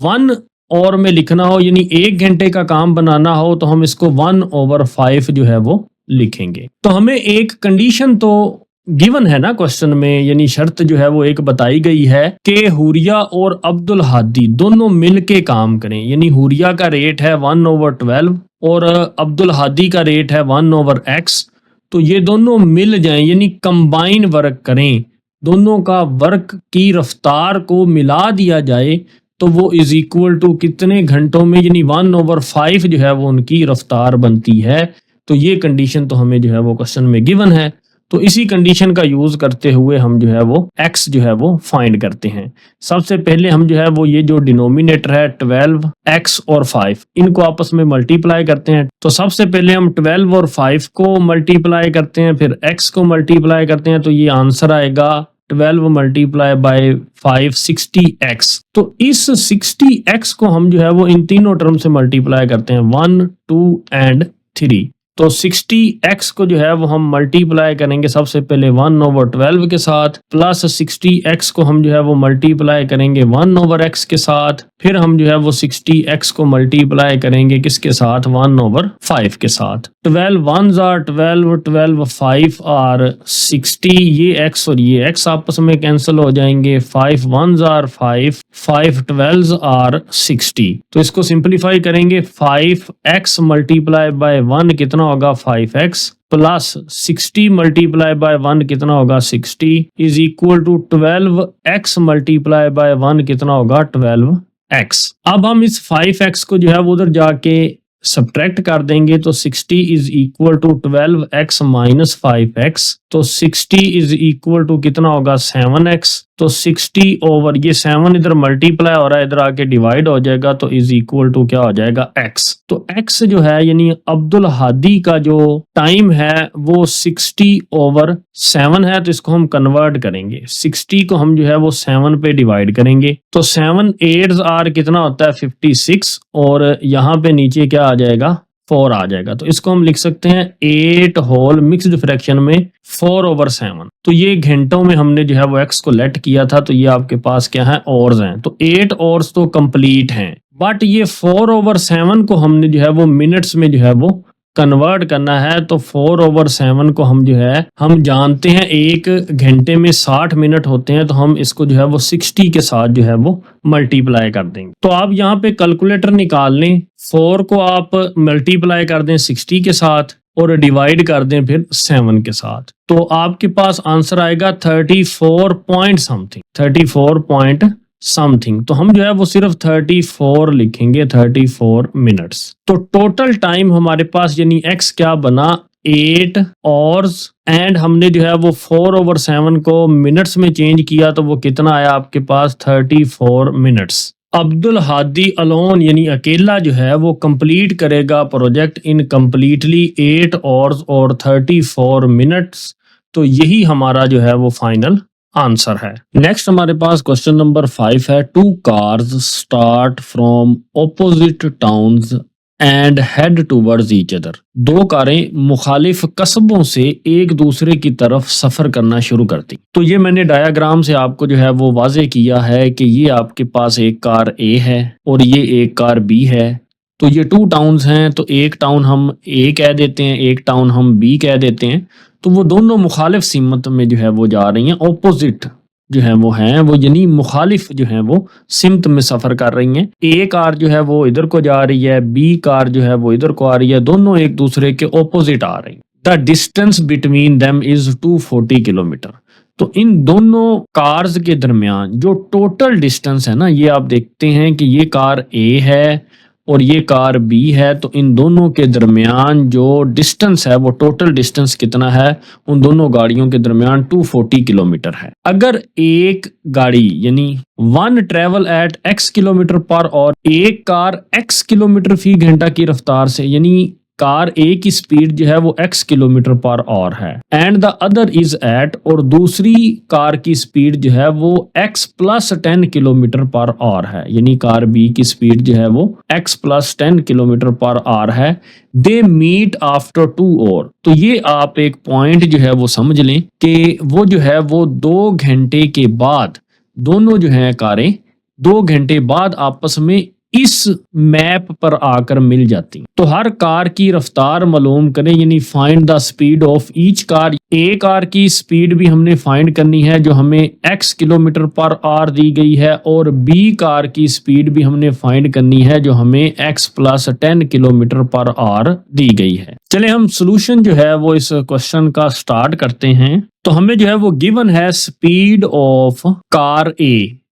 1 और में लिखना हो, यानी 1 घंटे का काम बनाना हो, तो हम इसको 1 ओवर 5 जो है वो लिखेंगे। तो हमें एक कंडीशन तो गिवन है ना क्वेश्चन में, यानी शर्त जो है वो एक बताई गई है कि हुरिया और अब्दुल हादी दोनों मिलके काम करें, यानी हुरिया का रेट है 1 ओवर 12 और अब्दुल हादी का रेट है 1 ओवर एक्स। तो ये दोनों मिल जाएं, यानी कंबाइन वर्क करें, दोनों का वर्क की रफ्तार को मिला दिया जाए, तो वो इज इक्वल टू कितने घंटों में, यानी 1 ओवर 5 जो है वो उनकी रफ्तार बनती है। तो ये कंडीशन तो हमें जो है वो क्वेश्चन में गिवन है। तो इसी कंडीशन का यूज करते हुए हम जो है वो x जो है वो फाइंड करते हैं। सबसे पहले हम जो है वो ये जो डिनोमिनेटर है 12x और 5 इनको आपस में मल्टीप्लाई करते हैं। तो सबसे पहले हम 12 और 5 को मल्टीप्लाई करते हैं, फिर x को मल्टीप्लाई करते हैं, तो ये आंसर आएगा 12 मल्टीप्लाई बाय 5 60x। तो इस 60x को हम जो है वो इन तीनों टर्म से मल्टीप्लाई करते हैं 1 2 एंड 3। तो 60x को जो है वो हम मल्टीप्लाई करेंगे सबसे पहले 1/12 के साथ, प्लस 60x को हम जो है वो मल्टीप्लाई करेंगे 1/x के साथ, फिर हम जो है वो 60x को मल्टीप्लाई करेंगे किसके साथ, 1/5 के साथ। 12 1s are 12, 12 5 are 60, ये x और ये x आपस में कैंसिल हो जाएंगे। 5 1s are 5, 5 12s are 60। तो इसको सिंपलीफाई करेंगे, 5x मल्टीप्लाई बाय 1 कितना होगा 5x, प्लस 60 मल्टीप्लाई बाय 1 कितना होगा 60, is equal to 12x multiply by 1 कितना होगा 12x। अब हम इस 5x को जो है वो उधर जाके सब्ट्रैक्ट कर देंगे, तो 60 is equal to 12x minus 5x, तो 60 इज इक्वल टू कितना होगा 7x। तो 60 ओवर ये 7 इधर मल्टीप्लाई हो रहा है, इधर आके डिवाइड हो जाएगा, तो इज इक्वल टू क्या हो जाएगा x। तो x जो है यानी अब्दुल हादी का जो टाइम है वो 60/7 है, तो इसको हम कन्वर्ट करेंगे, 60 को हम जो है वो 7 पे डिवाइड करेंगे, तो 7 8s are कितना होता है 56, और यहाँ पे नीचे क्या आ जाएगा 4 आ जाएगा। तो इसको हम लिख सकते हैं 8 होल मिक्स्ड फ्रैक्शन में 4/7। तो ये घंटों में हमने जो है वो x को लेट किया था, तो ये आपके पास क्या है ऑर्स हैं, तो 8 ऑर्स तो कंप्लीट हैं, बट ये 4/7 को हमने जो है वो मिनट्स में जो है वो कन्वर्ट करना है। तो 4/7 को हम जो है हम जानते हैं एक घंटे में 60 मिनट होते हैं, तो हम इसको जो है वो 60 के साथ जो है वो मल्टीप्लाई कर देंगे। तो आप यहाँ पे कैलकुलेटर निकाल लें, 4 को आप मल्टीप्लाई कर दें 60 के साथ और डिवाइड कर दें फिर 7 के साथ, तो आपके पास आंसर आएगा 34 पॉइंट समथिंग, 34 पॉइंट समथिंग। तो हम जो है वो सिर्फ 34 लिखेंगे, 34 मिनट्स। तो टोटल टाइम हमारे पास यानी x क्या बना 8 आवर्स, एंड हमने जो है वो 4/7 को मिनट्स में चेंज किया, तो वो कितना आया आपके पास 34 मिनट्स। अब्दुल हादी अलोन यानी अकेला जो है वो कंप्लीट करेगा प्रोजेक्ट इन कंप्लीटली 8 आवर्स और 34 मिनट्स। तो यही हमारा जो है वो फाइनल आंसर है। नेक्स्ट हमारे पास क्वेश्चन नंबर 5 है, 2 cars start from opposite towns and head towards each other. 2 कारें मुखालिफ कस्बों से एक दूसरे की तरफ सफर करना शुरू करती। तो ये मैंने डायग्राम से आपको जो है वो वाजे किया है कि ये आपके पास एक कार A है और ये एक कार B है। तो ये 2 टाउन्स हैं, तो एक टाउन हम A कह देते हैं, एक टाउन हम B कह देते हैं। तो वो दोनों मुखालिफ सिमत में जो है वो जा रही हैं, ऑपोजिट जो है वो हैं, वो यानी मुखालिफ जो है वो सिमत में सफर कर रही हैं। ए कार जो है वो इधर को जा रही है, बी कार जो है वो इधर को आ रही है, दोनों एक दूसरे के ऑपोजिट आ रही हैं। The distance between them is 240 kilometre. तो इन दोनों कार्स के दरमियान जो टोटल डिस्टेंस है ना, ये आप देखते हैं कि ये कार ए है और ये कार B है, तो इन दोनों के दरमियान जो डिस्टेंस है वो टोटल डिस्टेंस कितना है उन दोनों गाड़ियों के दरमियान 240 किलोमीटर है। अगर एक गाड़ी यानी 1 ट्रेवल एट x किलोमीटर पर और एक कार x किलोमीटर फी घंटा की रफ्तार से, यानी कार A की स्पीड जो है वो x किलोमीटर पर आवर है, and the other is at, और दूसरी कार की स्पीड जो है वो x plus 10 kilometre per hour है, यानी कार B की स्पीड जो है वो x plus 10 kilometre per hour है। They meet after 2 hour. तो ये आप एक पॉइंट जो है वो समझ लें कि वो जो है वो 2 घंटे के बाद दोनों जो है कारें 2 घंटे बाद आपस में इस मैप पर आकर मिल जाती। तो हर कार की रफ्तार मालूम करें, यानी find the speed of each car. A car की स्पीड भी हमने फाइंड करनी है जो हमें x किलोमीटर पर आवर दी गई है, और बी कार की स्पीड भी हमने फाइंड करनी है जो हमें x plus 10 kilometre per hour दी गई है। चले हम सोल्यूशन जो है वो इस क्वेश्चन का स्टार्ट करते हैं। तो हमें जो है वो गिवन है स्पीड ऑफ कार A,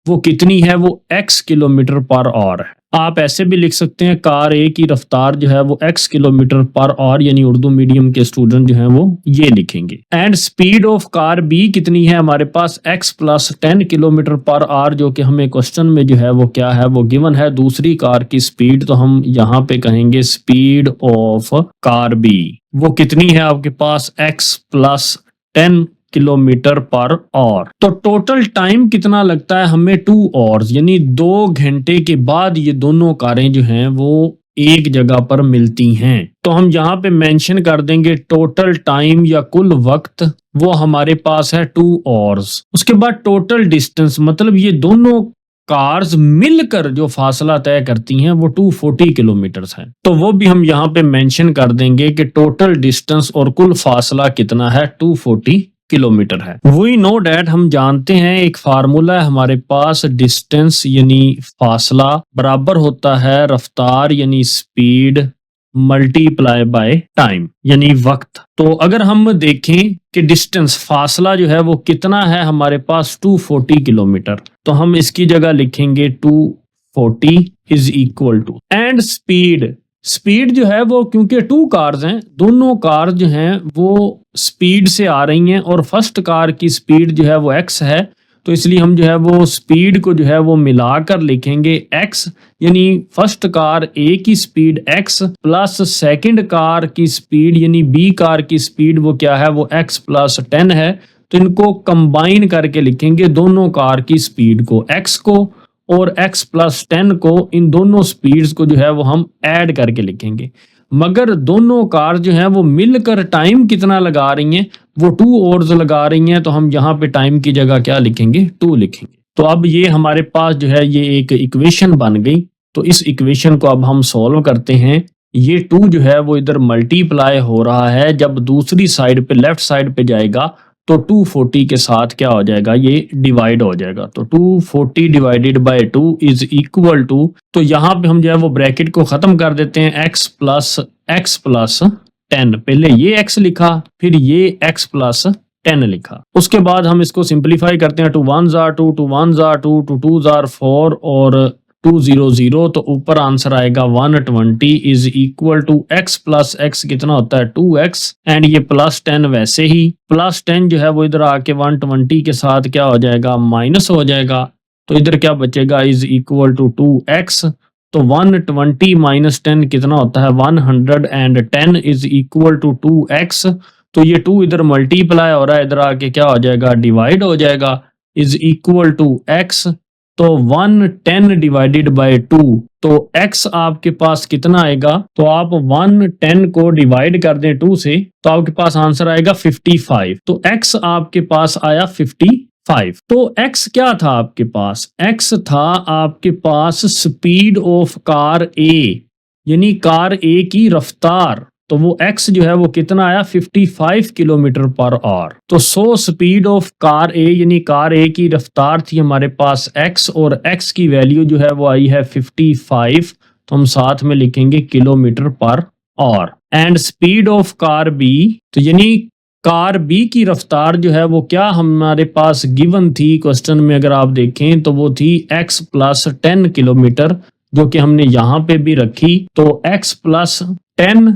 वो कितनी है, वो x किलोमीटर पर आवर है। आप ऐसे भी लिख सकते हैं कार A की रफ्तार जो है वो x किलोमीटर पर आवर, यानी उर्दू मीडियम के स्टूडेंट जो हैं वो ये लिखेंगे। And speed of car B कितनी है, हमारे पास x plus 10 kilometre per our, जो कि हमें क्वेश्चन में जो है वो क्या है वो गिवन है दूसरी कार की स्पीड। तो हम यहाँ पे कहेंगे स्पीड ऑफ कार B वो कितनी है आपके पास x plus 10 kilometre per hour. तो टोटल टाइम कितना लगता है हमें 2 आवर्स, यानी 2 घंटे के बाद ये दोनों कारें जो हैं वो एक जगह पर मिलती हैं। तो हम यहाँ पे मेंशन कर देंगे टोटल टाइम या कुल वक्त, वो हमारे पास है 2 आवर्स। उसके बाद टोटल डिस्टेंस, मतलब ये दोनों कार्स मिलकर जो फासला तय करती हैं वो 240 किलोमीटर्स है। तो वो भी हम यहाँ पे मेंशन कर देंगे कि टोटल डिस्टेंस और कुल फासला कितना है, 240 किलोमीटर है। वी नो डैट, हम जानते हैं एक फार्मूला है हमारे पास, डिस्टेंस यानी फासला बराबर होता है रफ्तार यानी स्पीड मल्टीप्लाई बाय टाइम यानी वक्त। तो अगर हम देखें कि डिस्टेंस फासला जो है वो कितना है हमारे पास 240 किलोमीटर, तो हम इसकी जगह लिखेंगे 240 is equal to, and speed जो है वो, क्योंकि 2 कार्स हैं, दोनों कार जो हैं वो स्पीड से आ रही हैं और फर्स्ट कार की स्पीड जो है वो x है, तो इसलिए हम जो है वो स्पीड को जो है वो मिलाकर लिखेंगे x, यानी फर्स्ट कार A की speed x plus second car की स्पीड यानी B कार की स्पीड वो क्या है, वो x प्लस 10 है। तो इनको कंबाइन करके लिखेंगे दोनों कार की स्पीड को, x को और x प्लस 10 को, इन दोनों स्पीड्स को जो है वो हम ऐड करके लिखेंगे। मगर दोनों कार जो हैं वो मिलकर टाइम कितना लगा रही हैं, वो 2 आवर्स लगा रही हैं, तो हम यहाँ पे टाइम की जगह क्या लिखेंगे, 2 लिखेंगे। तो अब ये हमारे पास जो है ये एक इक्वेशन बन गई। तो इस इक्वेशन को अब हम सॉल्व करते हैं। ये 2 जो है वो इधर मल्टीप्लाई हो रहा है, जब दूसरी साइड पे लेफ्ट साइड पे जाएगा तो 240 के साथ क्या हो जाएगा, ये डिवाइड हो जाएगा। तो 240 divided by 2 is equal to, तो यहाँ पे हम जो है वो ब्रैकेट को खत्म कर देते हैं, x प्लस 10। पहले ये x लिखा, फिर ये x प्लस 10 लिखा। उसके बाद हम इसको सिंप्लीफाई करते हैं, 2 1s are 2, 2 1s are 2, 2 2s are 4 और 200, तो ऊपर आंसर आएगा 120 is equal to x plus x कितना होता है 2x, एंड ये प्लस 10 वैसे ही प्लस 10 जो है वो इधर आके 120 के साथ क्या हो जाएगा, माइनस हो जाएगा। तो इधर क्या बचेगा, इज इक्वल टू 2x। तो 120 माइनस 10 कितना होता है, 110 इज इक्वल टू 2x। तो ये 2 इधर मल्टीप्लाई हो रहा है, इधर आके क्या हो जाएगा, डिवाइड हो जाएगा, इज इक्वल टू x। तो 110 डिवाइडेड बाय 2, तो x आपके पास कितना आएगा, तो आप 110 को डिवाइड कर दें 2 से, तो आपके पास आंसर आएगा 55। तो x आपके पास आया 55। तो x क्या था आपके पास, x था आपके पास स्पीड ऑफ कार A, यानी कार A की रफ्तार। तो वो x जो है वो कितना आया, 55 किलोमीटर पर आवर। तो 100 स्पीड ऑफ कार A, यानी कार A की रफ्तार थी हमारे पास x, और x की वैल्यू जो है वो आई है 55, तो हम साथ में लिखेंगे kilometre per our. And speed of car B, तो यानी कार B की रफ्तार जो है वो क्या हमारे पास गिवन थी क्वेश्चन में, अगर आप देखें तो वो थी x प्लस 10 किलोमीटर, जो कि हमने यहाँ पे भी रखी। तो x plus 10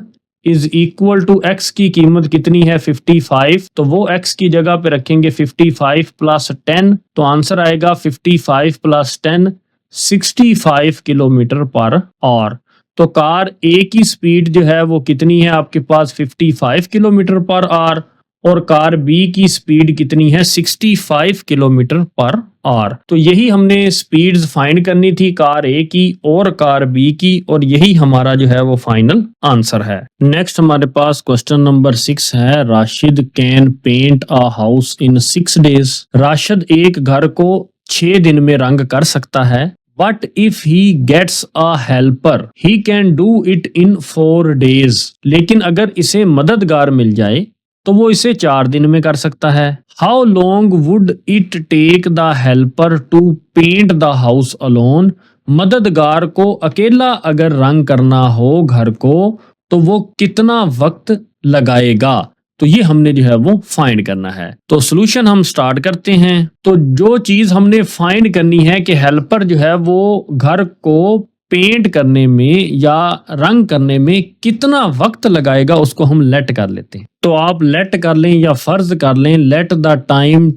is equal to x की कीमत कितनी है 55, तो वो x की जगह पे रखेंगे 55 प्लस 10, तो आंसर आएगा 55 प्लस 10 65 किलोमीटर पर आवर। तो कार A की स्पीड जो है वो कितनी है आपके पास 55 किलोमीटर पर आवर, और कार B की स्पीड कितनी है 65 किलोमीटर पर आवर। तो यही हमने स्पीड्स फाइंड करनी थी कार A की और कार B की, और यही हमारा जो है वो फाइनल आंसर है। नेक्स्ट हमारे पास क्वेश्चन नंबर 6 है, Rashid can paint a house in 6 days. Rashid एक घर को 6 दिन में रंग कर सकता है, but if he gets a helper he can do it in 4 days. लेकिन अगर इसे मददगार मिल जाए तो वो इसे 4 दिन में कर सकता है। How long would it take the helper to paint the house alone. मददगार को अकेला अगर रंग करना हो घर को तो वो कितना वक्त लगाएगा, तो ये हमने जो है वो फाइंड करना है। तो सॉल्यूशन हम स्टार्ट करते हैं। तो जो चीज हमने फाइंड करनी है कि हेल्पर जो है वो घर को पेंट करने में या रंग करने में कितना वक्त लगाएगा, उसको हम लेट कर लेते हैं। तो आप लेट कर लें या फर्ज कर लें, let the time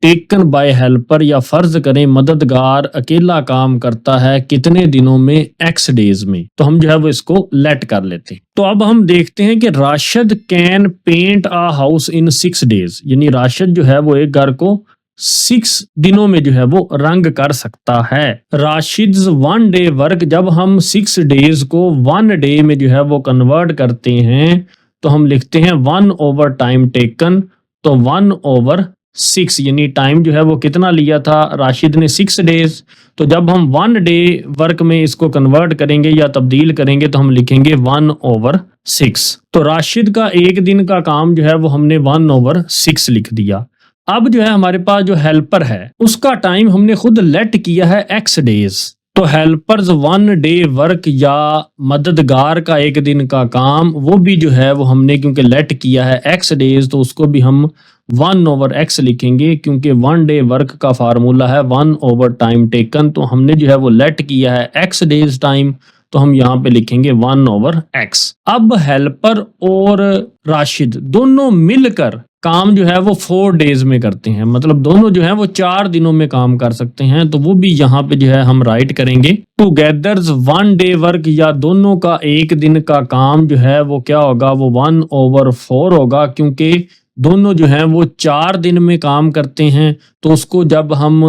taken by helper, या फर्ज करें मददगार अकेला काम करता है कितने दिनों में, x डेज में। तो हम जो है वो इसको लेट कर लेते हैं। तो अब हम देखते हैं कि Rashid can paint a house in 6 days, यानी राशिद जो है वो एक घर को 6 दिनों में जो है वो रंग कर सकता है। राशिद्स 1 डे वर्क, जब हम 6 डेज को 1 डे में जो है वो कन्वर्ट करते हैं तो हम लिखते हैं 1 ओवर टाइम टेकन, तो 1 ओवर 6, यानी टाइम जो है वो कितना लिया था राशिद ने 6 डेज, तो जब हम 1 डे वर्क में इसको कन्वर्ट करेंगे या तब्दील करेंगे तो हम लिखेंगे 1 ओवर 6। तो राशिद का एक दिन का काम जो है वो हमने 1 ओवर 6 लिख दिया। अब जो है हमारे पास जो हेल्पर है उसका टाइम हमने खुद लेट किया है x डेज, तो हेल्पर्स 1 डे वर्क या मददगार का एक दिन का काम वो भी जो है वो हमने क्योंकि लेट किया है x डेज तो उसको भी हम 1 ओवर x लिखेंगे, क्योंकि 1 डे वर्क का फार्मूला है 1 ओवर टाइम टेकन, तो हमने जो है वो लेट किया है x डेज टाइम, तो हम यहाँ पे लिखेंगे 1 ओवर x। अब हेल्पर और राशिद दोनों मिलकर काम जो है वो 4 डेज में करते हैं, मतलब दोनों जो है वो 4 दिनों में काम कर सकते हैं, तो वो भी यहाँ पे जो है हम राइट करेंगे टुगेदर्स 1 डे वर्क, या दोनों का एक दिन का काम जो है वो क्या होगा, वो 1 ओवर 4 होगा, क्योंकि दोनों जो है वो 4 दिन में काम करते हैं, तो उसको जब हम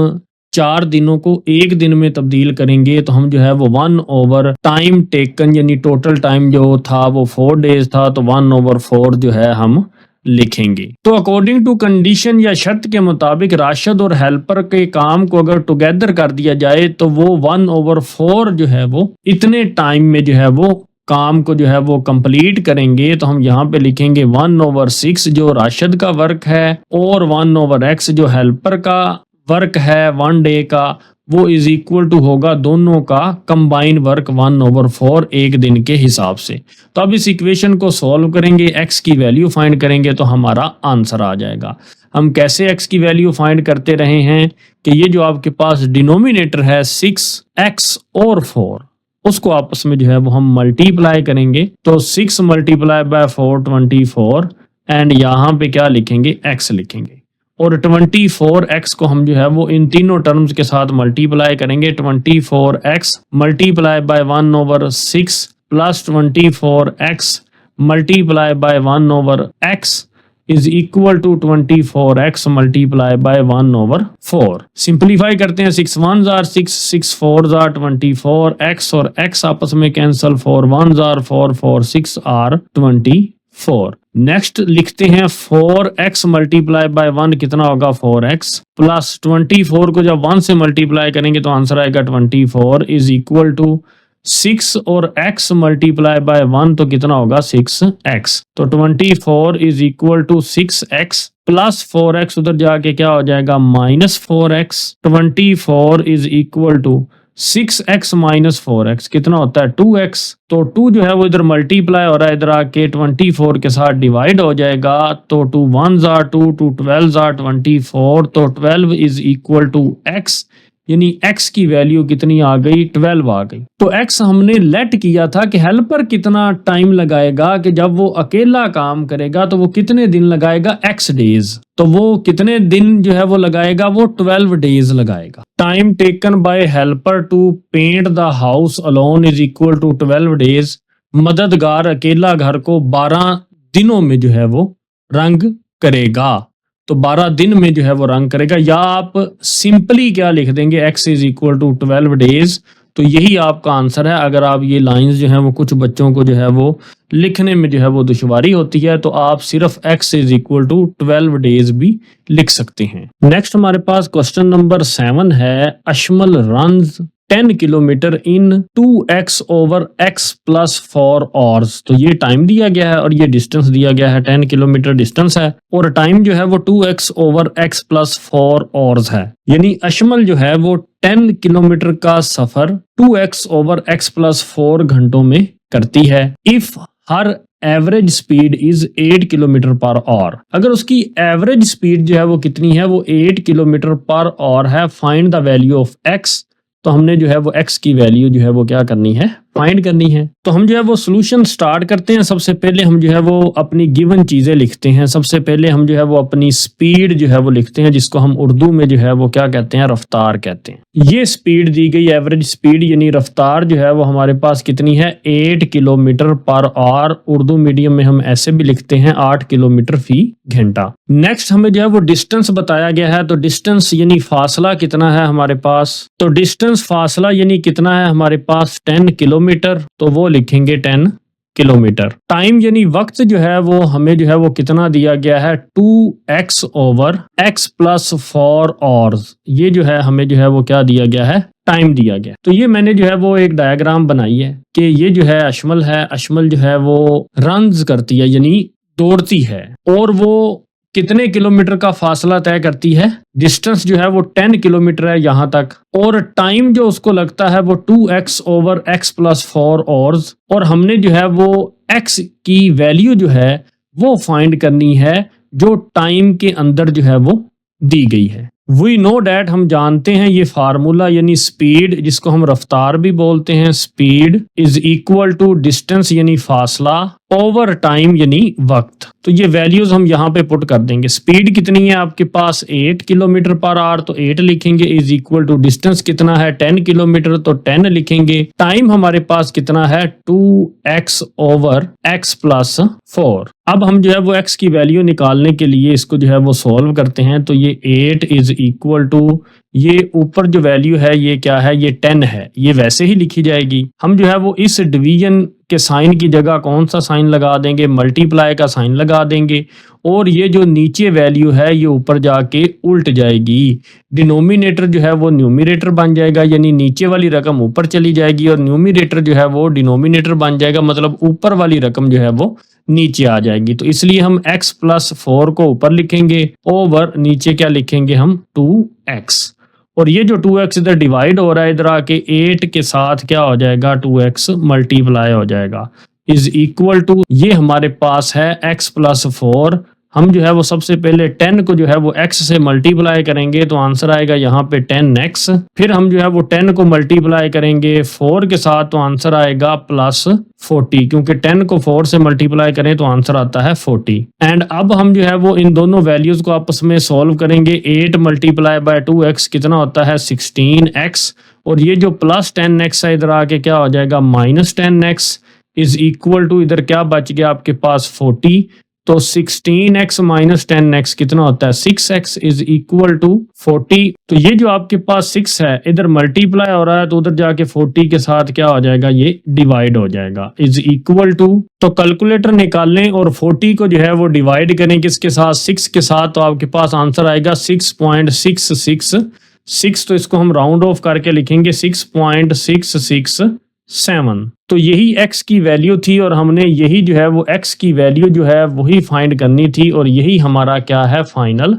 4 दिनों को एक दिन में तब्दील करेंगे तो हम जो है वो 1 ओवर टाइम टेकन, यानी टोटल टाइम जो था वो 4 डेज था, तो 1 ओवर 4 जो है हम लिखेंगे। तो अकॉर्डिंग टू कंडीशन या शर्त के मुताबिक राशिद और हेल्पर के काम को अगर टुगेदर कर दिया जाए तो वो 1 ओवर 4 जो है वो इतने टाइम में जो है वो काम को जो है वो कंप्लीट करेंगे, तो हम यहाँ पे लिखेंगे 1 ओवर 6 जो राशिद का वर्क है और 1 ओवर x जो हेल्पर का वर्क है 1 डे का, वो इज इक्वल टू होगा दोनों का कंबाइन वर्क 1 ओवर 4 एक दिन के हिसाब से। तो अब इस इक्वेशन को सॉल्व करेंगे, x की वैल्यू फाइंड करेंगे तो हमारा आंसर आ जाएगा। हम कैसे x की वैल्यू फाइंड करते रहे हैं कि ये जो आपके पास डिनोमिनेटर है 6x और 4 उसको आपस में जो है वो हम मल्टीप्लाई करेंगे, तो 6 मल्टीप्लाई बाय 4 24 एंड यहाँ पे क्या लिखेंगे x लिखेंगे, और 24x को हम जो है वो इन तीनों टर्म्स के साथ मल्टीप्लाई करेंगे, 24x multiply by 1 over 6 plus 24x multiply by 1 over x is equal to 24x multiply by 1 over 4। Simplify करते हैं, 6 1s are 6, 6 4s are 24, x और x आपस में cancel, 4 1s are 4, 4 6 are 24। Next लिखते हैं 4x मल्टीप्लाई बाय 1 कितना होगा 4x plus 24 को जब 1 से मल्टीप्लाई करेंगे तो आंसर आएगा 24 इज इक्वल टू 6 और x मल्टीप्लाई बाय 1 तो कितना होगा 6x, तो 24 is equal to 6x plus 4x उधर जाके क्या हो जाएगा minus 4x, 24 is equal to 6x minus 4x कितना होता है 2x, तो 2 जो है वो इधर मल्टीप्लाई हो रहा है, इधर आके 24 के साथ डिवाइड हो जाएगा, तो 2 1s are 2, 2 12s are 24, तो 12 इज इक्वल टू x, यानी x की वैल्यू कितनी आ गई 12 आ गई। तो x हमने लेट किया था कि हेल्पर कितना टाइम लगाएगा, कि जब वो अकेला काम करेगा तो वो कितने दिन लगाएगा x डेज, तो वो कितने दिन जो है वो लगाएगा वो 12 डेज लगाएगा। Time taken by helper to paint the house alone is equal to 12 days, मददगार अकेला घर को 12 दिनों में जो है वो रंग करेगा, तो 12 दिन में जो है वो रंग करेगा, या आप सिंपली क्या लिख देंगे x is equal to 12 days, तो यही आपका आंसर है। अगर आप ये लाइंस जो है वो कुछ बच्चों को जो है वो लिखने में जो है वो दुश्वारी होती है तो आप सिर्फ x is equal to 12 days भी लिख सकते हैं। नेक्स्ट हमारे पास क्वेश्चन नंबर 7 है, Ashmal runs 10 kilometre in 2x over x plus 4 hours, तो ये टाइम दिया गया है और ये डिस्टेंस दिया गया है 10 किलोमीटर डिस्टेंस है और टाइम जो है वो 2x over x plus 4 hours है, यानी अशमल जो है वो 10 किलोमीटर का सफर 2x ओवर x प्लस 4 घंटों में करती है। If her average speed is 8 kilometre per our, अगर उसकी एवरेज स्पीड जो है वो कितनी है वो 8 किलोमीटर पर आवर है, find the value of x, तो हमने जो है वो x की वैल्यू जो है वो क्या करनी है फाइंड करनी है। तो हम जो है वो सॉल्यूशन स्टार्ट करते हैं। सबसे पहले हम जो है वो अपनी गिवन चीजें लिखते हैं। सबसे पहले हम जो है वो अपनी स्पीड जो है वो लिखते हैं, जिसको हम उर्दू में जो है वो क्या कहते हैं, रफ्तार कहते हैं। ये स्पीड दी गई, एवरेज स्पीड यानी रफ्तार जो है वो हमारे पास कितनी है, 8 kilometre per hour. Urdu medium में हम ऐसे भी लिखते हैं 8 किलोमीटर फी घंटा। नेक्स्ट हमें जो है वो डिस्टेंस बताया गया है। तो डिस्टेंस यानी फासला कितना है हमारे पास, तो डिस्टेंस फासला यानी कितना है हमारे पास 10 किलोमीटर, तो वो लिखेंगे 10 किलोमीटर। टाइम यानी वक्त जो है वो हमें जो है वो कितना दिया गया है, 2x over x plus 4 hours. ये जो है हमें जो है वो क्या दिया गया है, टाइम दिया गया। तो ये मैंने जो है वो एक डायग्राम बनाई है कि ये जो है अशमल है, अशमल जो है वो रन्स करती है यानी दौड़ती है, और वो कितने किलोमीटर का फासला तय करती है, डिस्टेंस जो है वो 10 किलोमीटर है यहाँ तक, और टाइम जो उसको लगता है वो 2x over x plus 4 hours. और हमने जो है वो x की वैल्यू जो है वो फाइंड करनी है जो टाइम के अंदर जो है वो दी गई है। वी नो डैट, हम जानते हैं ये फार्मूला यानी स्पीड, जिसको हम रफ्तार भी बोलते हैं, speed is equal to distance यानी फासला ओवर टाइम यानी वक्त। तो ये वैल्यूज हम यहाँ पे पुट कर देंगे। स्पीड कितनी है आपके पास 8 किलोमीटर पर आवर, तो 8 लिखेंगे, इज इक्वल टू डिस्टेंस कितना है 10 किलोमीटर, तो 10 लिखेंगे। टाइम हमारे पास कितना है 2x ओवर x प्लस 4। अब हम जो है वो x की वैल्यू निकालने के लिए इसको जो है वो सॉल्व करते हैं। तो ये 8 इज इक्वल टू, ये ऊपर जो वैल्यू है ये क्या है, ये 10 है, ये वैसे ही लिखी जाएगी। हम जो है वो इस डिवीजन के साइन की जगह कौन सा साइन लगा देंगे, मल्टीप्लाई का साइन लगा देंगे, और ये जो नीचे वैल्यू है ये ऊपर जाके उल्ट जाएगी। डिनोमिनेटर जो है वो न्यूमिनेटर बन जाएगा, यानी नीचे वाली रकम ऊपर चली जाएगी, और न्यूमिनेटर जो है वो डिनोमिनेटर बन जाएगा, मतलब ऊपर वाली रकम जो है वो नीचे आ जाएगी। तो इसलिए हम x प्लस 4 को ऊपर लिखेंगे, ओवर नीचे क्या लिखेंगे हम 2x, और ये जो 2x इधर डिवाइड हो रहा है, इधर आके 8 के साथ क्या हो जाएगा 2x मल्टीप्लाई हो जाएगा, इज इक्वल टू, ये हमारे पास है x प्लस 4। हम जो है वो सबसे पहले 10 को जो है वो x से मल्टीप्लाई करेंगे, तो आंसर आएगा यहाँ पे 10x। फिर हम जो है वो 10 को मल्टीप्लाई करेंगे 4 के साथ, तो आंसर आएगा प्लस 40, क्योंकि 10 को 4 से मल्टीप्लाई करें तो आंसर आता है 40। एंड अब हम जो है वो इन दोनों वैल्यूज को आपस में सॉल्व करेंगे। 8 मल्टीप्लाई बाय 2x कितना होता है 16x, और ये जो प्लस 10x है इधर आके क्या हो जाएगा minus 10x, is equal to, इधर क्या बच गया आपके पास 40, तो 16x माइनस 10x कितना होता है 6x, इज इक्वल टू 40। तो ये जो आपके पास 6 है इधर मल्टीप्लाई हो रहा है, तो उधर जाके 40 के साथ क्या हो जाएगा, ये डिवाइड हो जाएगा, इज इक्वल टू, तो कैलकुलेटर निकाल लें और 40 को जो है वो डिवाइड करें किसके साथ, 6 के साथ, तो आपके पास आंसर आएगा 6.666। तो इसको हम राउंड ऑफ करके लिखेंगे 6.667। तो यही x की वैल्यू थी, और हमने यही जो है वो x की वैल्यू जो है वही फाइंड करनी थी, और यही हमारा क्या है फाइनल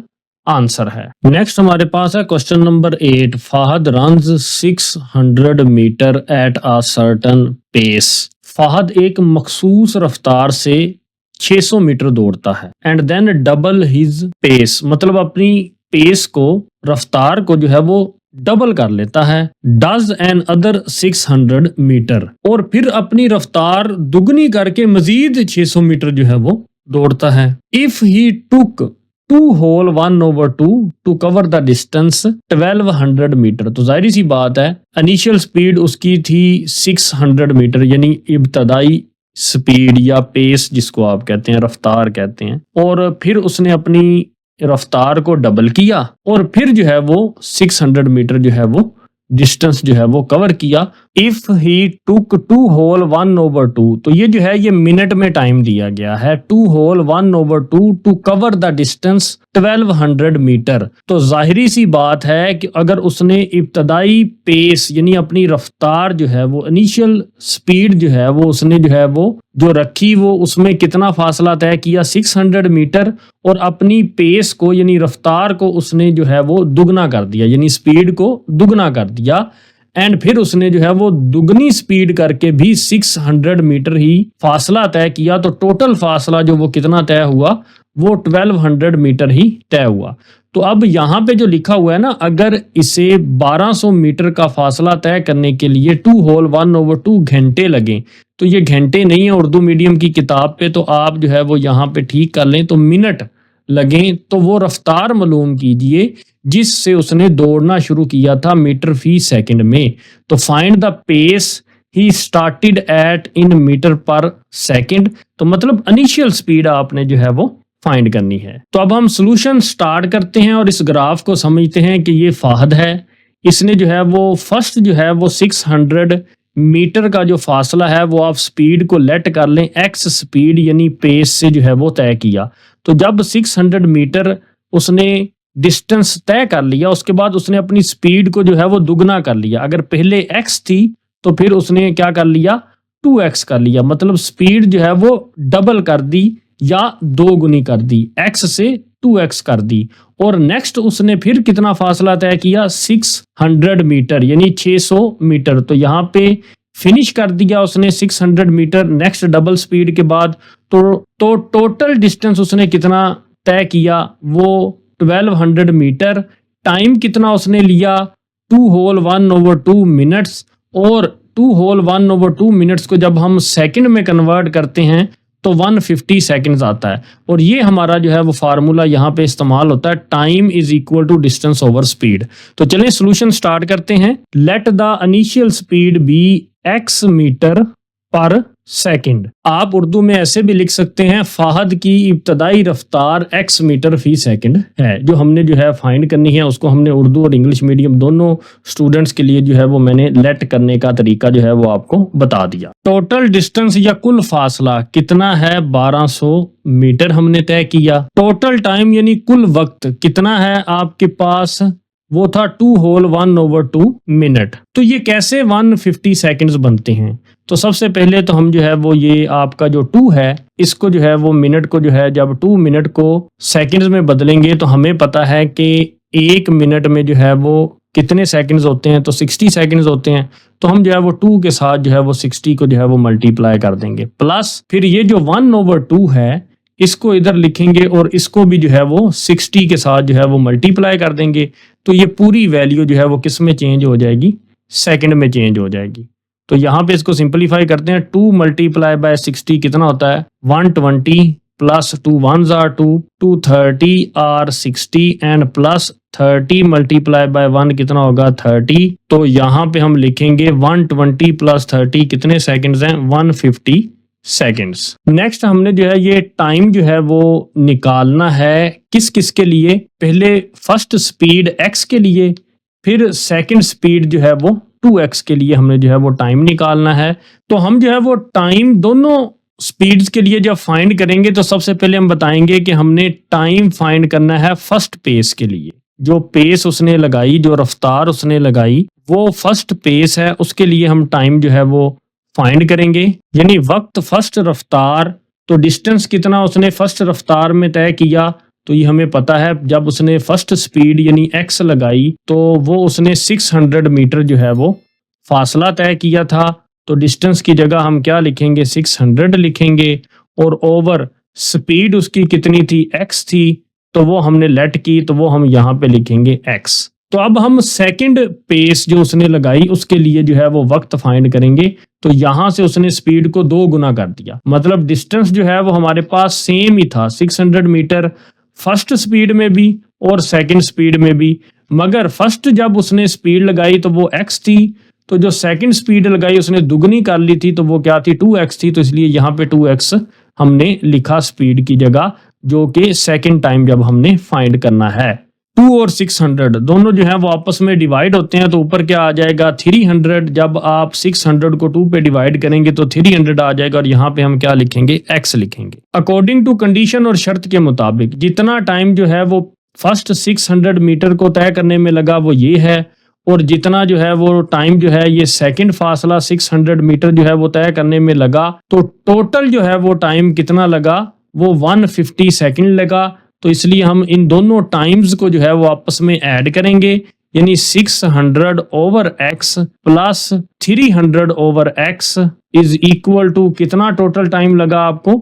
आंसर है। नेक्स्ट हमारे पास है question number 8। Fahad runs 600 metre at a certain pace. Fahad एक मखसूस रफ्तार से 600 मीटर दौड़ता है, and then double his pace, मतलब अपनी पेस को, रफ्तार को जो है वो डबल कर लेता है। डज एन अदर 600 मीटर, और फिर अपनी रफ्तार दुगनी करके मजीद 600 मीटर जो है वो दौड़ता है। If he took 2 whole 1/2 to cover the distance 1200 metre, तो जाहिर सी बात है इनिशियल स्पीड उसकी थी 600 मीटर, यानी इब्तदाई स्पीड या पेस जिसको आप कहते हैं, रफ्तार कहते हैं, और फिर उसने अपनी रफ्तार को डबल किया, और फिर जो है वो 600 मीटर जो है वो डिस्टेंस जो है वो कवर किया। इफ ही टुक 2 होल 1/2, तो ये जो है ये मिनट में टाइम दिया गया है, 2 whole 1/2 to cover the distance 1200 metre. तो जाहिरी सी बात है कि अगर उसने इब्तदाई पेस यानी अपनी रफ्तार जो है वो, इनिशियल स्पीड जो है वो उसने जो है वो जो रखी, वो उसमें कितना फासला तय किया 600 मीटर, और अपनी पेस को यानी रफ्तार को उसने जो है वो दुगना कर दिया, यानी स्पीड को दुगना कर दिया, एंड फिर उसने जो है वो दुगनी स्पीड करके भी 600 मीटर ही फासला तय किया। तो टोटल फासला जो वो कितना तय हुआ, वो 1200 मीटर ही तय हुआ। तो अब यहाँ पे जो लिखा हुआ है ना, अगर इसे 1200 मीटर का फासला तय करने के लिए 2 होल 1/2 घंटे लगे, तो ये घंटे नहीं है उर्दू मीडियम की किताब पे, तो आप जो है वो यहाँ पे ठीक कर लें, तो मिनट लगें। तो वो रफ्तार मालूम कीजिए जिससे उसने दौड़ना शुरू किया था मीटर फी सेकंड में। तो find the pace he started at in metre per second. तो मतलब इनिशियल स्पीड आपने जो है वो फाइंड करनी है। तो अब हम सॉल्यूशन स्टार्ट करते हैं और इस ग्राफ को समझते हैं कि ये फाहद है, इसने जो है वो फर्स्ट जो है वो 600 मीटर का जो फासला है वो आप स्पीड को लेट कर लें एक्स स्पीड यानी पेस से जो है वो तय किया। तो जब 600 मीटर उसने डिस्टेंस तय कर लिया, उसके बाद उसने अपनी स्पीड को जो है वो दुगना कर लिया। अगर पहले एक्स थी तो फिर उसने क्या कर लिया, 2x कर लिया, मतलब स्पीड जो है वो डबल कर दी या 2 गुनी कर दी, x से 2x कर दी। और नेक्स्ट उसने फिर कितना फासला तय किया, 600 मीटर यानी 600 मीटर। तो यहाँ पे फिनिश कर दिया उसने 600 मीटर नेक्स्ट डबल स्पीड के बाद। तो टोटल डिस्टेंस उसने कितना तय किया, वो 1200 मीटर। टाइम कितना उसने लिया, 2 होल 1/2 मिनट्स। और 2 होल 1/2 मिनट्स को जब हम सेकंड में कन्वर्ट करते हैं तो 150 सेकंड्स आता है। और ये हमारा जो है वो फार्मूला यहाँ पे इस्तेमाल होता है, time is equal to distance over speed. तो चलें सॉल्यूशन स्टार्ट करते हैं। Let the initial speed be x metre per second. आप उर्दू में ऐसे भी लिख सकते हैं, फाहद की इब्तदाई रफ्तार x मीटर फी सेकंड है। जो हमने जो है फाइंड करनी है उसको हमने उर्दू और इंग्लिश मीडियम दोनों स्टूडेंट्स के लिए जो है वो मैंने लेट करने का तरीका जो है वो आपको बता दिया। टोटल डिस्टेंस या कुल फासला कितना है, 1200 मीटर हमने तय किया। टोटल टाइम यानी कुल वक्त कितना है आपके पास, वो था 2 होल 1/2 मिनट। तो ये कैसे 150 सेकंड्स बनते हैं, तो सबसे पहले तो हम जो है वो ये आपका जो 2 है इसको जो है वो मिनट को जो है जब 2 मिनट को सेकंड्स में बदलेंगे तो हमें पता है कि 1 मिनट में जो है वो कितने सेकंड्स होते हैं, तो 60 सेकंड्स होते हैं। तो हम जो है वो 2 के साथ जो है वो 60 को जो है वो मल्टीप्लाई कर देंगे, प्लस फिर ये जो 1/2 है इसको इधर लिखेंगे और इसको भी जो है वो 60 के साथ जो है वो मल्टीप्लाई कर देंगे। तो ये पूरी वैल्यू जो है वो किस में चेंज हो जाएगी, सेकंड में चेंज हो जाएगी। तो यहाँ पे इसको सिंपलीफाई करते हैं, 2 मल्टीप्लाई बाय 60 कितना होता है, 120 plus 2 1s are 2, 230 are 60 and plus 30 multiply by 1 कितना होगा 30। तो यहाँ पे हम लिखेंगे 120 प्लस 30 कितने सेकंड्स हैं, 150 सेकंड्स। नेक्स्ट हमने जो है ये टाइम जो है वो निकालना है किस किस के लिए, पहले फर्स्ट स्पीड x के लिए, फिर सेकंड स्पीड जो है वो 2x के लिए हमने जो है वो टाइम निकालना है। तो हम जो है वो टाइम दोनों स्पीड्स के लिए जब फाइंड करेंगे तो सबसे पहले हम बताएंगे कि हमने टाइम फाइंड करना है फर्स्ट पेस के लिए। जो पेस उसने लगाई, जो रफ्तार उसने लगाई वो फर्स्ट पेस है, उसके लिए हम टाइम जो है वो फाइंड करेंगे, यानी वक्त फर्स्ट रफ्तार। तो डिस्टेंस कितना उसने फर्स्ट रफ्तार में तय किया, तो ये हमें पता है जब उसने फर्स्ट स्पीड यानी x लगाई तो वो उसने 600 मीटर जो है वो फासला तय किया था। तो डिस्टेंस की जगह हम क्या लिखेंगे, 600 लिखेंगे। और ओवर स्पीड उसकी कितनी थी, x थी, तो वो हमने लेट की, तो वो हम यहाँ पे लिखेंगे x। तो अब हम सेकंड पेस जो उसने लगाई उसके लिए जो है वो वक्त फाइंड करेंगे। तो यहाँ से उसने स्पीड को 2 गुना कर दिया, मतलब डिस्टेंस जो है वो हमारे पास सेम ही था, 600 मीटर फर्स्ट स्पीड में भी और सेकंड स्पीड में भी। मगर फर्स्ट जब उसने स्पीड लगाई तो वो x थी, तो जो सेकंड स्पीड लगाई उसने दुगनी कर ली थी, तो वो क्या थी, 2x थी। तो इसलिए यहाँ पे 2x हमने लिखा स्पीड की जगह, जो कि सेकंड टाइम जब हमने फाइंड करना है। 2 और 600 दोनों जो है वो आपस में डिवाइड होते हैं, तो ऊपर क्या आ जाएगा 300। जब आप 600 को 2 पे डिवाइड करेंगे तो 300 आ जाएगा, और यहाँ पे हम क्या लिखेंगे, x लिखेंगे। अकॉर्डिंग टू कंडीशन और शर्त के मुताबिक जितना टाइम जो है वो फर्स्ट 600 मीटर को तय करने में लगा वो ये है, और जितना जो है वो टाइम जो है ये सेकंड फासला 600 मीटर जो है वो तय करने में लगा, तो टोटल जो है वो टाइम कितना लगा, वो 150 सेकंड लगा। तो इसलिए हम इन दोनों टाइम्स को जो है वो आपस में ऐड करेंगे, यानी 600 over x plus 300 over x is equal to कितना टोटल टाइम लगा आपको,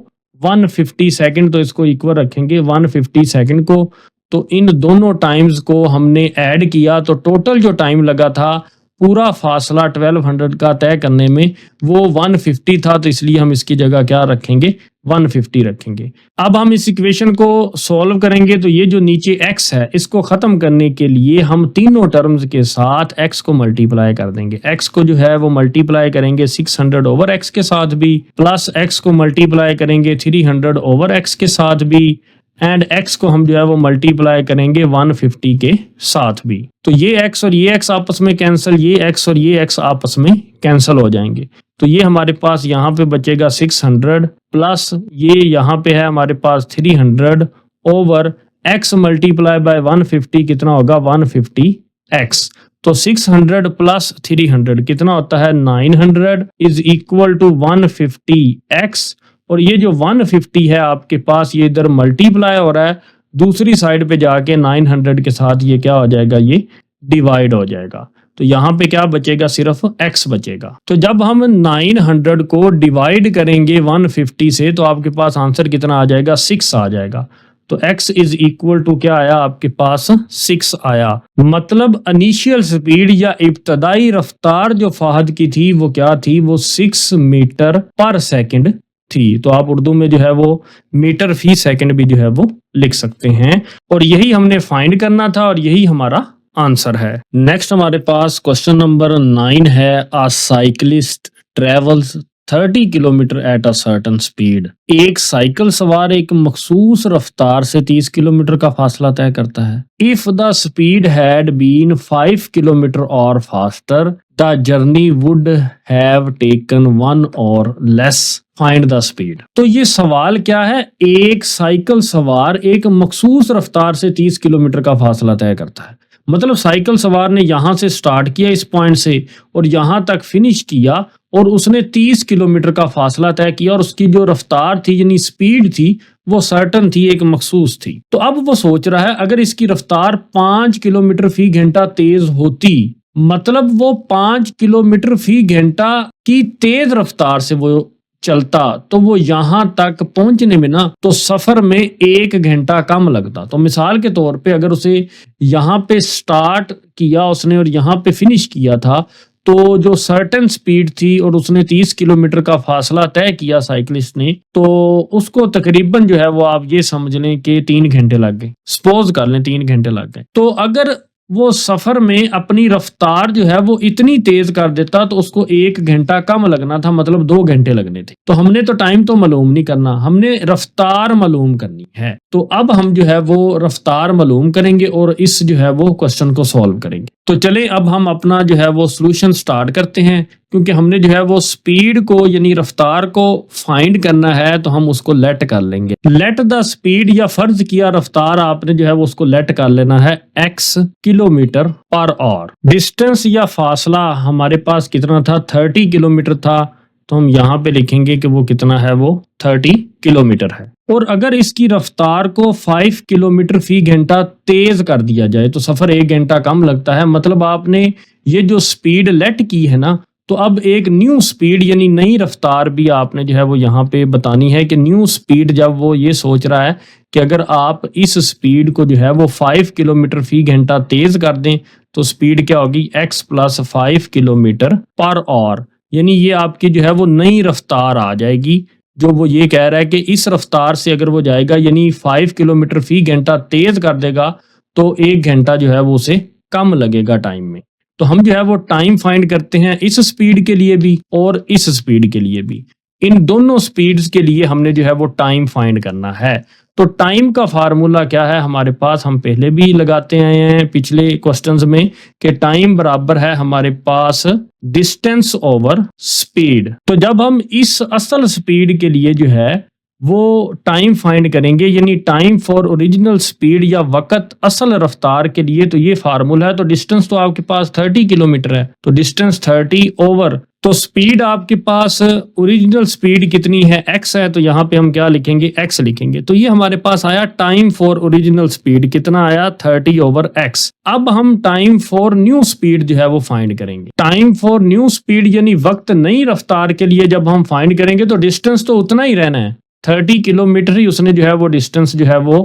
150 सेकंड। तो इसको इक्वल रखेंगे, 150 सेकंड को तो इन दोनों टाइम्स को हमने ऐड किया तो टोटल जो टाइम लगा था पूरा फासला 1200 का तय करने में वो 150 था, तो इसलिए हम इसकी जगह क्या रखेंगे, 150 रखेंगे। अब हम इस इक्वेशन को सॉल्व करेंगे तो ये जो नीचे x है इसको खत्म करने के लिए हम तीनों टर्म्स के साथ x को मल्टीप्लाई कर देंगे। x को जो है वो मल्टीप्लाई करेंगे 600 ओवर x के साथ भी, प्लस x को मल्टीप्लाई करेंगे 300 ओवर x के साथ भी, एंड x को हम जो है वो मल्टीप्लाई करेंगे 150 के साथ भी। तो ये x और ये x आपस में कैंसिल, ये x और ये x आपस में कैंसिल हो जाएंगे। तो ये हमारे पास यहाँ पे बचेगा 600 प्लस ये यहाँ पे है हमारे पास 300 ओवर x मल्टीप्लाई बाय 150 कितना होगा 150x। तो 600 प्लस 300 कितना होता है 900 इज इक्वल टू 150x। और ये जो 150 है आपके पास ये इधर मल्टीप्लाई हो रहा है, दूसरी साइड पे जाके 900 के साथ ये क्या हो जाएगा, ये डिवाइड हो जाएगा। तो यहाँ पे क्या बचेगा, सिर्फ x बचेगा। तो जब हम 900 को डिवाइड करेंगे 150 से तो आपके पास आंसर कितना आ जाएगा, 6 आ जाएगा। तो x इज इक्वल टू क्या आया आपके पास 6 आया। मतलब इनिशियल स्पीड या इब्तदाई रफ्तार जो फाहद की थी वो क्या थी, वो 6 मीटर पर सेकंड थी। तो आप उर्दू में जो है वो मीटर फी सेकंड भी जो है वो लिख सकते हैं, और यही हमने फाइंड करना था और यही हमारा आंसर है। नेक्स्ट हमारे पास क्वेश्चन नंबर 9 है, अ cyclist travels 30 kilometre at a certain speed. एक साइकिल सवार एक मखसूस रफ्तार से 30 किलोमीटर का फासला तय करता है। If the speed had been 5 kilometre hour faster the journey would have taken 1 hour less, find the speed. तो ये सवाल क्या है, एक साइकिल सवार एक मखसूस रफ्तार से 30 किलोमीटर का फासला तय करता है। मतलब साइकिल सवार ने यहां से स्टार्ट किया इस पॉइंट से और यहां तक फिनिश किया और उसने 30 किलोमीटर का फासला तय किया, और उसकी जो रफ्तार थी यानी स्पीड थी वो सर्टन थी, एक मखसूस थी। तो अब वो सोच रहा है अगर इसकी रफ्तार 5 किलोमीटर फी घंटा तेज होती, मतलब वो 5 किलोमीटर फी घंटा की तेज रफ्तार से वो चलता, तो वो यहां तक पहुंचने में ना तो सफर में 1 घंटा कम लगता। तो मिसाल के तौर पे अगर उसे यहां पे स्टार्ट किया उसने और यहां पे फिनिश किया था, तो जो सर्टेन स्पीड थी और उसने 30 किलोमीटर का फासला तय किया साइकिलिस्ट ने, तो उसको तकरीबन जो है वो आप ये समझ लें कि 3 घंटे लग गए, सपोज कर लें 3 घंटे लग गए। तो अगर वो सफर में अपनी रफ्तार जो है वो इतनी तेज कर देता तो उसको 1 घंटा कम लगना था, मतलब 2 घंटे लगने थे। तो हमने तो टाइम तो मालूम नहीं करना, हमने रफ्तार मालूम करनी है। तो अब हम जो है वो रफ्तार मालूम करेंगे और इस जो है वो क्वेश्चन को सॉल्व करेंगे। तो चले अब हम अपना जो है वो सॉल्यूशन स्टार्ट करते हैं, क्योंकि हमने जो है वो स्पीड को यानी रफ्तार को फाइंड करना है, तो हम उसको लेट कर लेंगे। लेट द स्पीड, या फर्ज किया रफ्तार आपने जो है वो उसको लेट कर लेना है x kilometre per our. Distance या फासला हमारे पास कितना था, 30 किलोमीटर था, तो हम यहाँ पे लिखेंगे कि वो कितना है, वो 30 किलोमीटर है। और अगर इसकी रफ्तार को 5 किलोमीटर फी घंटा तेज कर दिया जाए तो सफर 1 घंटा कम लगता है। मतलब आपने ये जो स्पीड लेट की है ना, तो अब एक न्यू स्पीड यानी नई रफ्तार भी आपने जो है वो यहाँ पे बतानी है कि न्यू स्पीड, जब वो ये सोच रहा है कि अगर आप इस स्पीड को जो है वो 5 किलोमीटर फी घंटा तेज कर दें तो स्पीड क्या होगी, x plus 5 kilometre per our, यानी ये आपकी जो है वो नई रफ्तार आ जाएगी। जो वो ये कह रहा है कि इस रफ्तार से अगर वो जाएगा यानी 5 किलोमीटर फी घंटा तेज कर देगा तो 1 घंटा जो है वो उसे कम लगेगा टाइम में। तो हम जो है वो टाइम फाइंड करते हैं इस स्पीड के लिए भी और इस स्पीड के लिए भी। इन दोनों स्पीड्स के लिए हमने जो है वो टाइम फाइंड करना है। तो टाइम का फार्मूला क्या है हमारे पास, हम पहले भी लगाते आए हैं पिछले क्वेश्चंस में कि टाइम बराबर है हमारे पास डिस्टेंस ओवर स्पीड। तो जब हम इस असल स्पीड के लिए जो है वो टाइम फाइंड करेंगे यानी टाइम फॉर ओरिजिनल स्पीड या वक्त असल रफ्तार के लिए, तो ये फार्मूला है। तो डिस्टेंस तो आपके पास 30 किलोमीटर है, तो डिस्टेंस 30 ओवर, तो स्पीड आपके पास ओरिजिनल स्पीड कितनी है, x है, तो यहाँ पे हम क्या लिखेंगे, x लिखेंगे। तो ये हमारे पास आया टाइम फॉर ओरिजिनल स्पीड कितना आया, 30 ओवर x। अब हम टाइम फॉर न्यू स्पीड जो है वो फाइंड करेंगे। टाइम फॉर न्यू स्पीड यानी वक्त नई रफ्तार के लिए जब हम फाइंड करेंगे तो डिस्टेंस तो उतना ही रहना है, 30 किलोमीटर ही उसने जो है वो डिस्टेंस जो है वो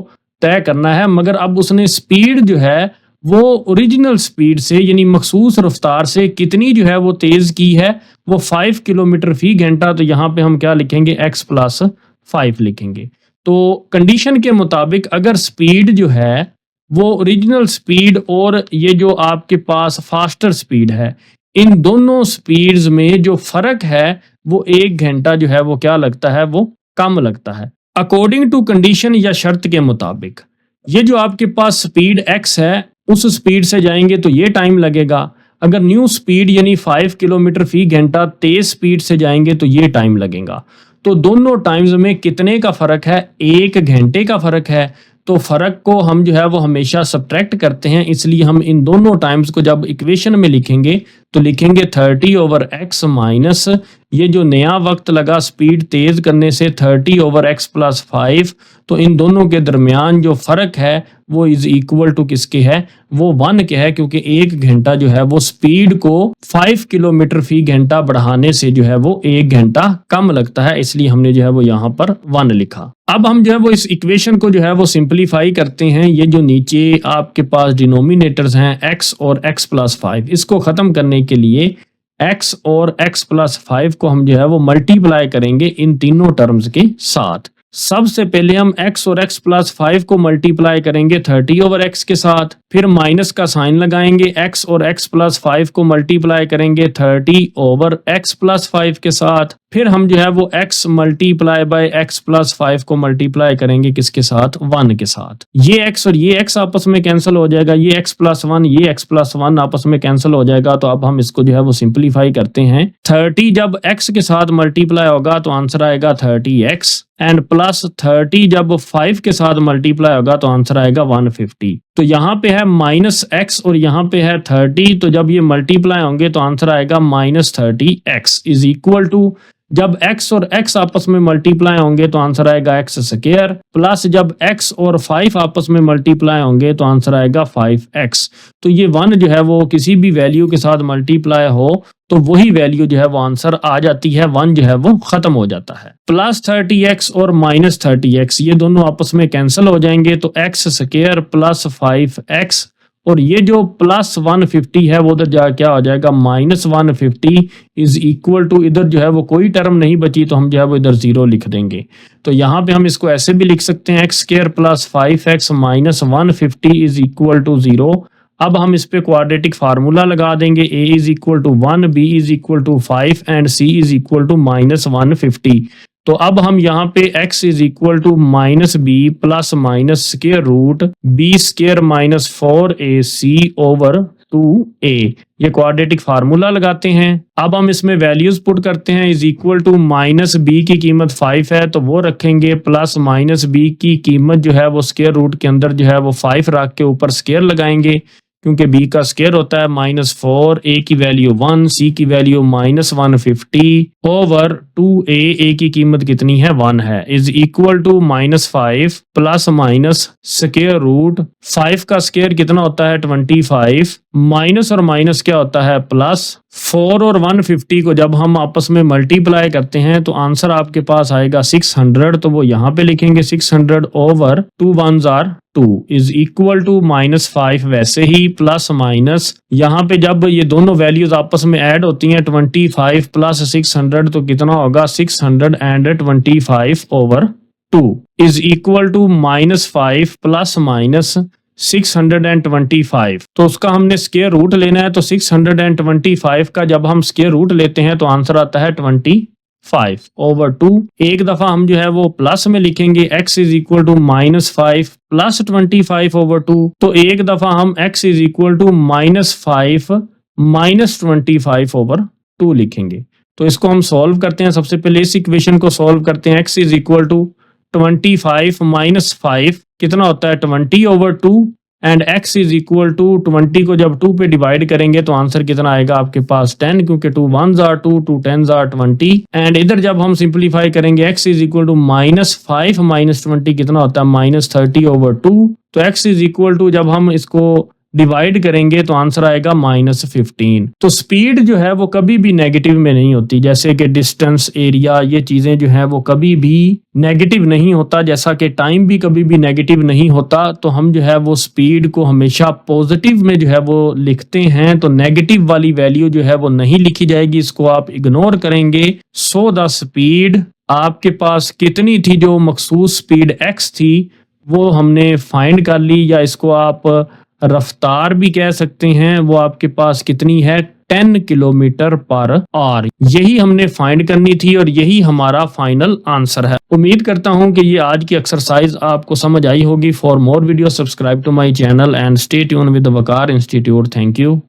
तय करना है, मगर अब उसने स्पीड जो है वो ओरिजिनल स्पीड से यानी मखसूस रफ्तार से कितनी जो है वो तेज की है, वो 5 किलोमीटर फी घंटा। तो यहाँ पे हम क्या लिखेंगे, x प्लस 5 लिखेंगे। तो कंडीशन के मुताबिक अगर स्पीड जो है वो ओरिजिनल स्पीड और ये जो आपके पास फास्टर स्पीड है, इन दोनों स्पीड्स में जो फर्क है वो 1 घंटा जो है वो क्या लगता है, वो कम लगता है। अकॉर्डिंग टू कंडीशन या शर्त के मुताबिक ये जो आपके पास स्पीड x है उस स्पीड से जाएंगे तो ये टाइम लगेगा। अगर न्यू स्पीड यानी 5 किलोमीटर फी घंटा तेज स्पीड से जाएंगे तो ये टाइम लगेगा। तो दोनों टाइम्स में कितने का फर्क है, 1 घंटे का फर्क है। तो फर्क को हम जो है वो हमेशा सब्ट्रैक्ट करते हैं, इसलिए हम इन दोनों टाइम्स को जब इक्वेशन में लिखेंगे तो लिखेंगे 30/x माइनस ये जो नया वक्त लगा स्पीड तेज करने से 30/x प्लस 5। तो इन दोनों के दरमियान जो फर्क है वो इज इक्वल टू किसके है, वो 1 के है, क्योंकि 1 घंटा जो है वो स्पीड को 5 किलोमीटर फी घंटा बढ़ाने से जो है वो 1 घंटा कम लगता है, इसलिए हमने जो है वो यहाँ पर 1 लिखा। अब हम जो है वो इस इक्वेशन को जो है वो सिंप्लीफाई करते हैं। ये जो नीचे आपके पास डिनोमिनेटर्स हैं x और x प्लस 5, इसको खत्म करने के लिए x और x प्लस 5 को हम जो है वो मल्टीप्लाई करेंगे इन तीनों टर्म्स के साथ। सबसे पहले हम x और x प्लस 5 को मल्टीप्लाई करेंगे 30/x के साथ, फिर माइनस का साइन लगाएंगे, x और x प्लस 5 को मल्टीप्लाई करेंगे 30/x प्लस 5 के साथ, फिर हम जो है वो x multiply by x plus 5 को मल्टीप्लाई करेंगे किसके साथ, 1 के साथ। ये x और ये x आपस में कैंसिल हो जाएगा, ये x प्लस 1 ये x प्लस 1 आपस में कैंसिल हो जाएगा। तो अब हम इसको जो है वो सिंप्लीफाई करते हैं। 30 जब x के साथ मल्टीप्लाई होगा तो आंसर आएगा 30x, एंड प्लस 30 जब 5 के साथ मल्टीप्लाई होगा तो आंसर आएगा 150। तो यहाँ पे है माइनस x और यहाँ पे है 30, तो जब ये मल्टीप्लाई होंगे तो आंसर आएगा minus 30x is equal to, जब x और x आपस में मल्टीप्लाई होंगे तो आंसर आएगा x स्क्वायर, प्लस जब x और 5 आपस में मल्टीप्लाई होंगे तो आंसर आएगा 5x। तो ये 1 जो है वो किसी भी वैल्यू के साथ मल्टीप्लाई हो तो वही वैल्यू जो है वो आंसर आ जाती है, 1 जो है वो खत्म हो जाता है। प्लस 30x और माइनस 30x ये दोनों आपस में कैंसिल हो जाएंगे, तो x स्क्वायर प्लस 5x और ये जो प्लस 150 है वो उधर जा क्या हो जाएगा, माइनस 150 इज इक्वल टू, इधर जो है वो कोई टर्म नहीं बची तो हम जो है वो इधर 0 लिख देंगे। तो यहाँ पे हम इसको ऐसे भी लिख सकते हैं, x square plus 5x minus 150 is equal to 0। अब हम इस पे क्वाड्रेटिक फार्मूला लगा देंगे, a is equal to 1, b is equal to 5 and c is equal to minus 150। तो अब हम यहाँ पे x is equal to minus b plus minus square root b square minus 4ac over 2a, ये quadratic formula लगाते हैं। अब हम इसमें वैल्यूज पुट करते हैं, is equal to minus b की कीमत 5 है तो वो रखेंगे, प्लस माइनस बी की कीमत जो है वो स्क्वायर रूट के अंदर जो है वो 5 रख के ऊपर स्क्वायर लगाएंगे, क्योंकि b का स्क्वायर होता है माइनस 4, a की वैल्यू 1, c की value minus 150 over 2a, a की कीमत कितनी है 1 है, is equal to minus 5 plus minus square root 5 का स्क्वायर कितना होता है 25, माइनस और माइनस क्या होता है प्लस, 4 और 150 को जब हम आपस में मल्टीप्लाई करते हैं तो आंसर आपके पास आएगा 600, तो वो यहाँ पे लिखेंगे 600 over 2 1s are 2 is equal to minus 5, वैसे ही प्लस माइनस यहाँ पे जब ये दोनों वैल्यूज आपस में ऐड होती हैं 25 प्लस 600 तो कितना होगा 625 over 2 is equal to minus 5 plus minus 625। तो उसका हमने स्क्वायर रूट लेना है, तो 625 का जब हम स्क्वायर रूट लेते हैं तो आंसर आता है 25 ओवर 2। एक दफा हम जो है वो प्लस में लिखेंगे, x is equal to minus 5 plus 25 over 2, तो एक दफा हम x is equal to minus 5 minus 25 over 2 लिखेंगे। तो इसको हम सॉल्व करते हैं, सबसे पहले इस इक्वेशन को सॉल्व करते हैं। x is equal to 25 minus 5 कितना होता है 20 over 2 and x is equal to 20 को जब 2 पे डिवाइड करेंगे तो आंसर कितना आएगा आपके पास 10, क्योंकि 2 1s are 2, 2 10s are 20 and इधर जब हम सिंप्लीफाई करेंगे x is equal to minus 5 minus 20 कितना होता है माइनस 30 ओवर 2। तो x इज इक्वल टू जब हम इसको डिवाइड करेंगे तो आंसर आएगा -15। तो स्पीड जो है वो कभी भी नेगेटिव में नहीं होती, जैसे कि डिस्टेंस, एरिया, ये चीजें जो है वो कभी भी नेगेटिव नहीं होता, जैसा कि टाइम भी कभी भी नेगेटिव नहीं होता। तो हम जो है वो स्पीड को हमेशा पॉजिटिव में जो है वो लिखते हैं, तो नेगेटिव वाली वैल्यू जो है वो नहीं लिखी जाएगी, इसको आप इग्नोर करेंगे। सो द स्पीड आपके पास कितनी थी, जो मखसूस स्पीड x थी वो हमने फाइंड कर ली, या इसको आप रफ्तार भी कह सकते हैं, वो आपके पास कितनी है 10 किलोमीटर पर आवर। यही हमने फाइंड करनी थी और यही हमारा फाइनल आंसर है। उम्मीद करता हूं कि ये आज की एक्सरसाइज आपको समझ आई होगी। For more video subscribe to my channel and stay tune with Waqar Institute. Thank you.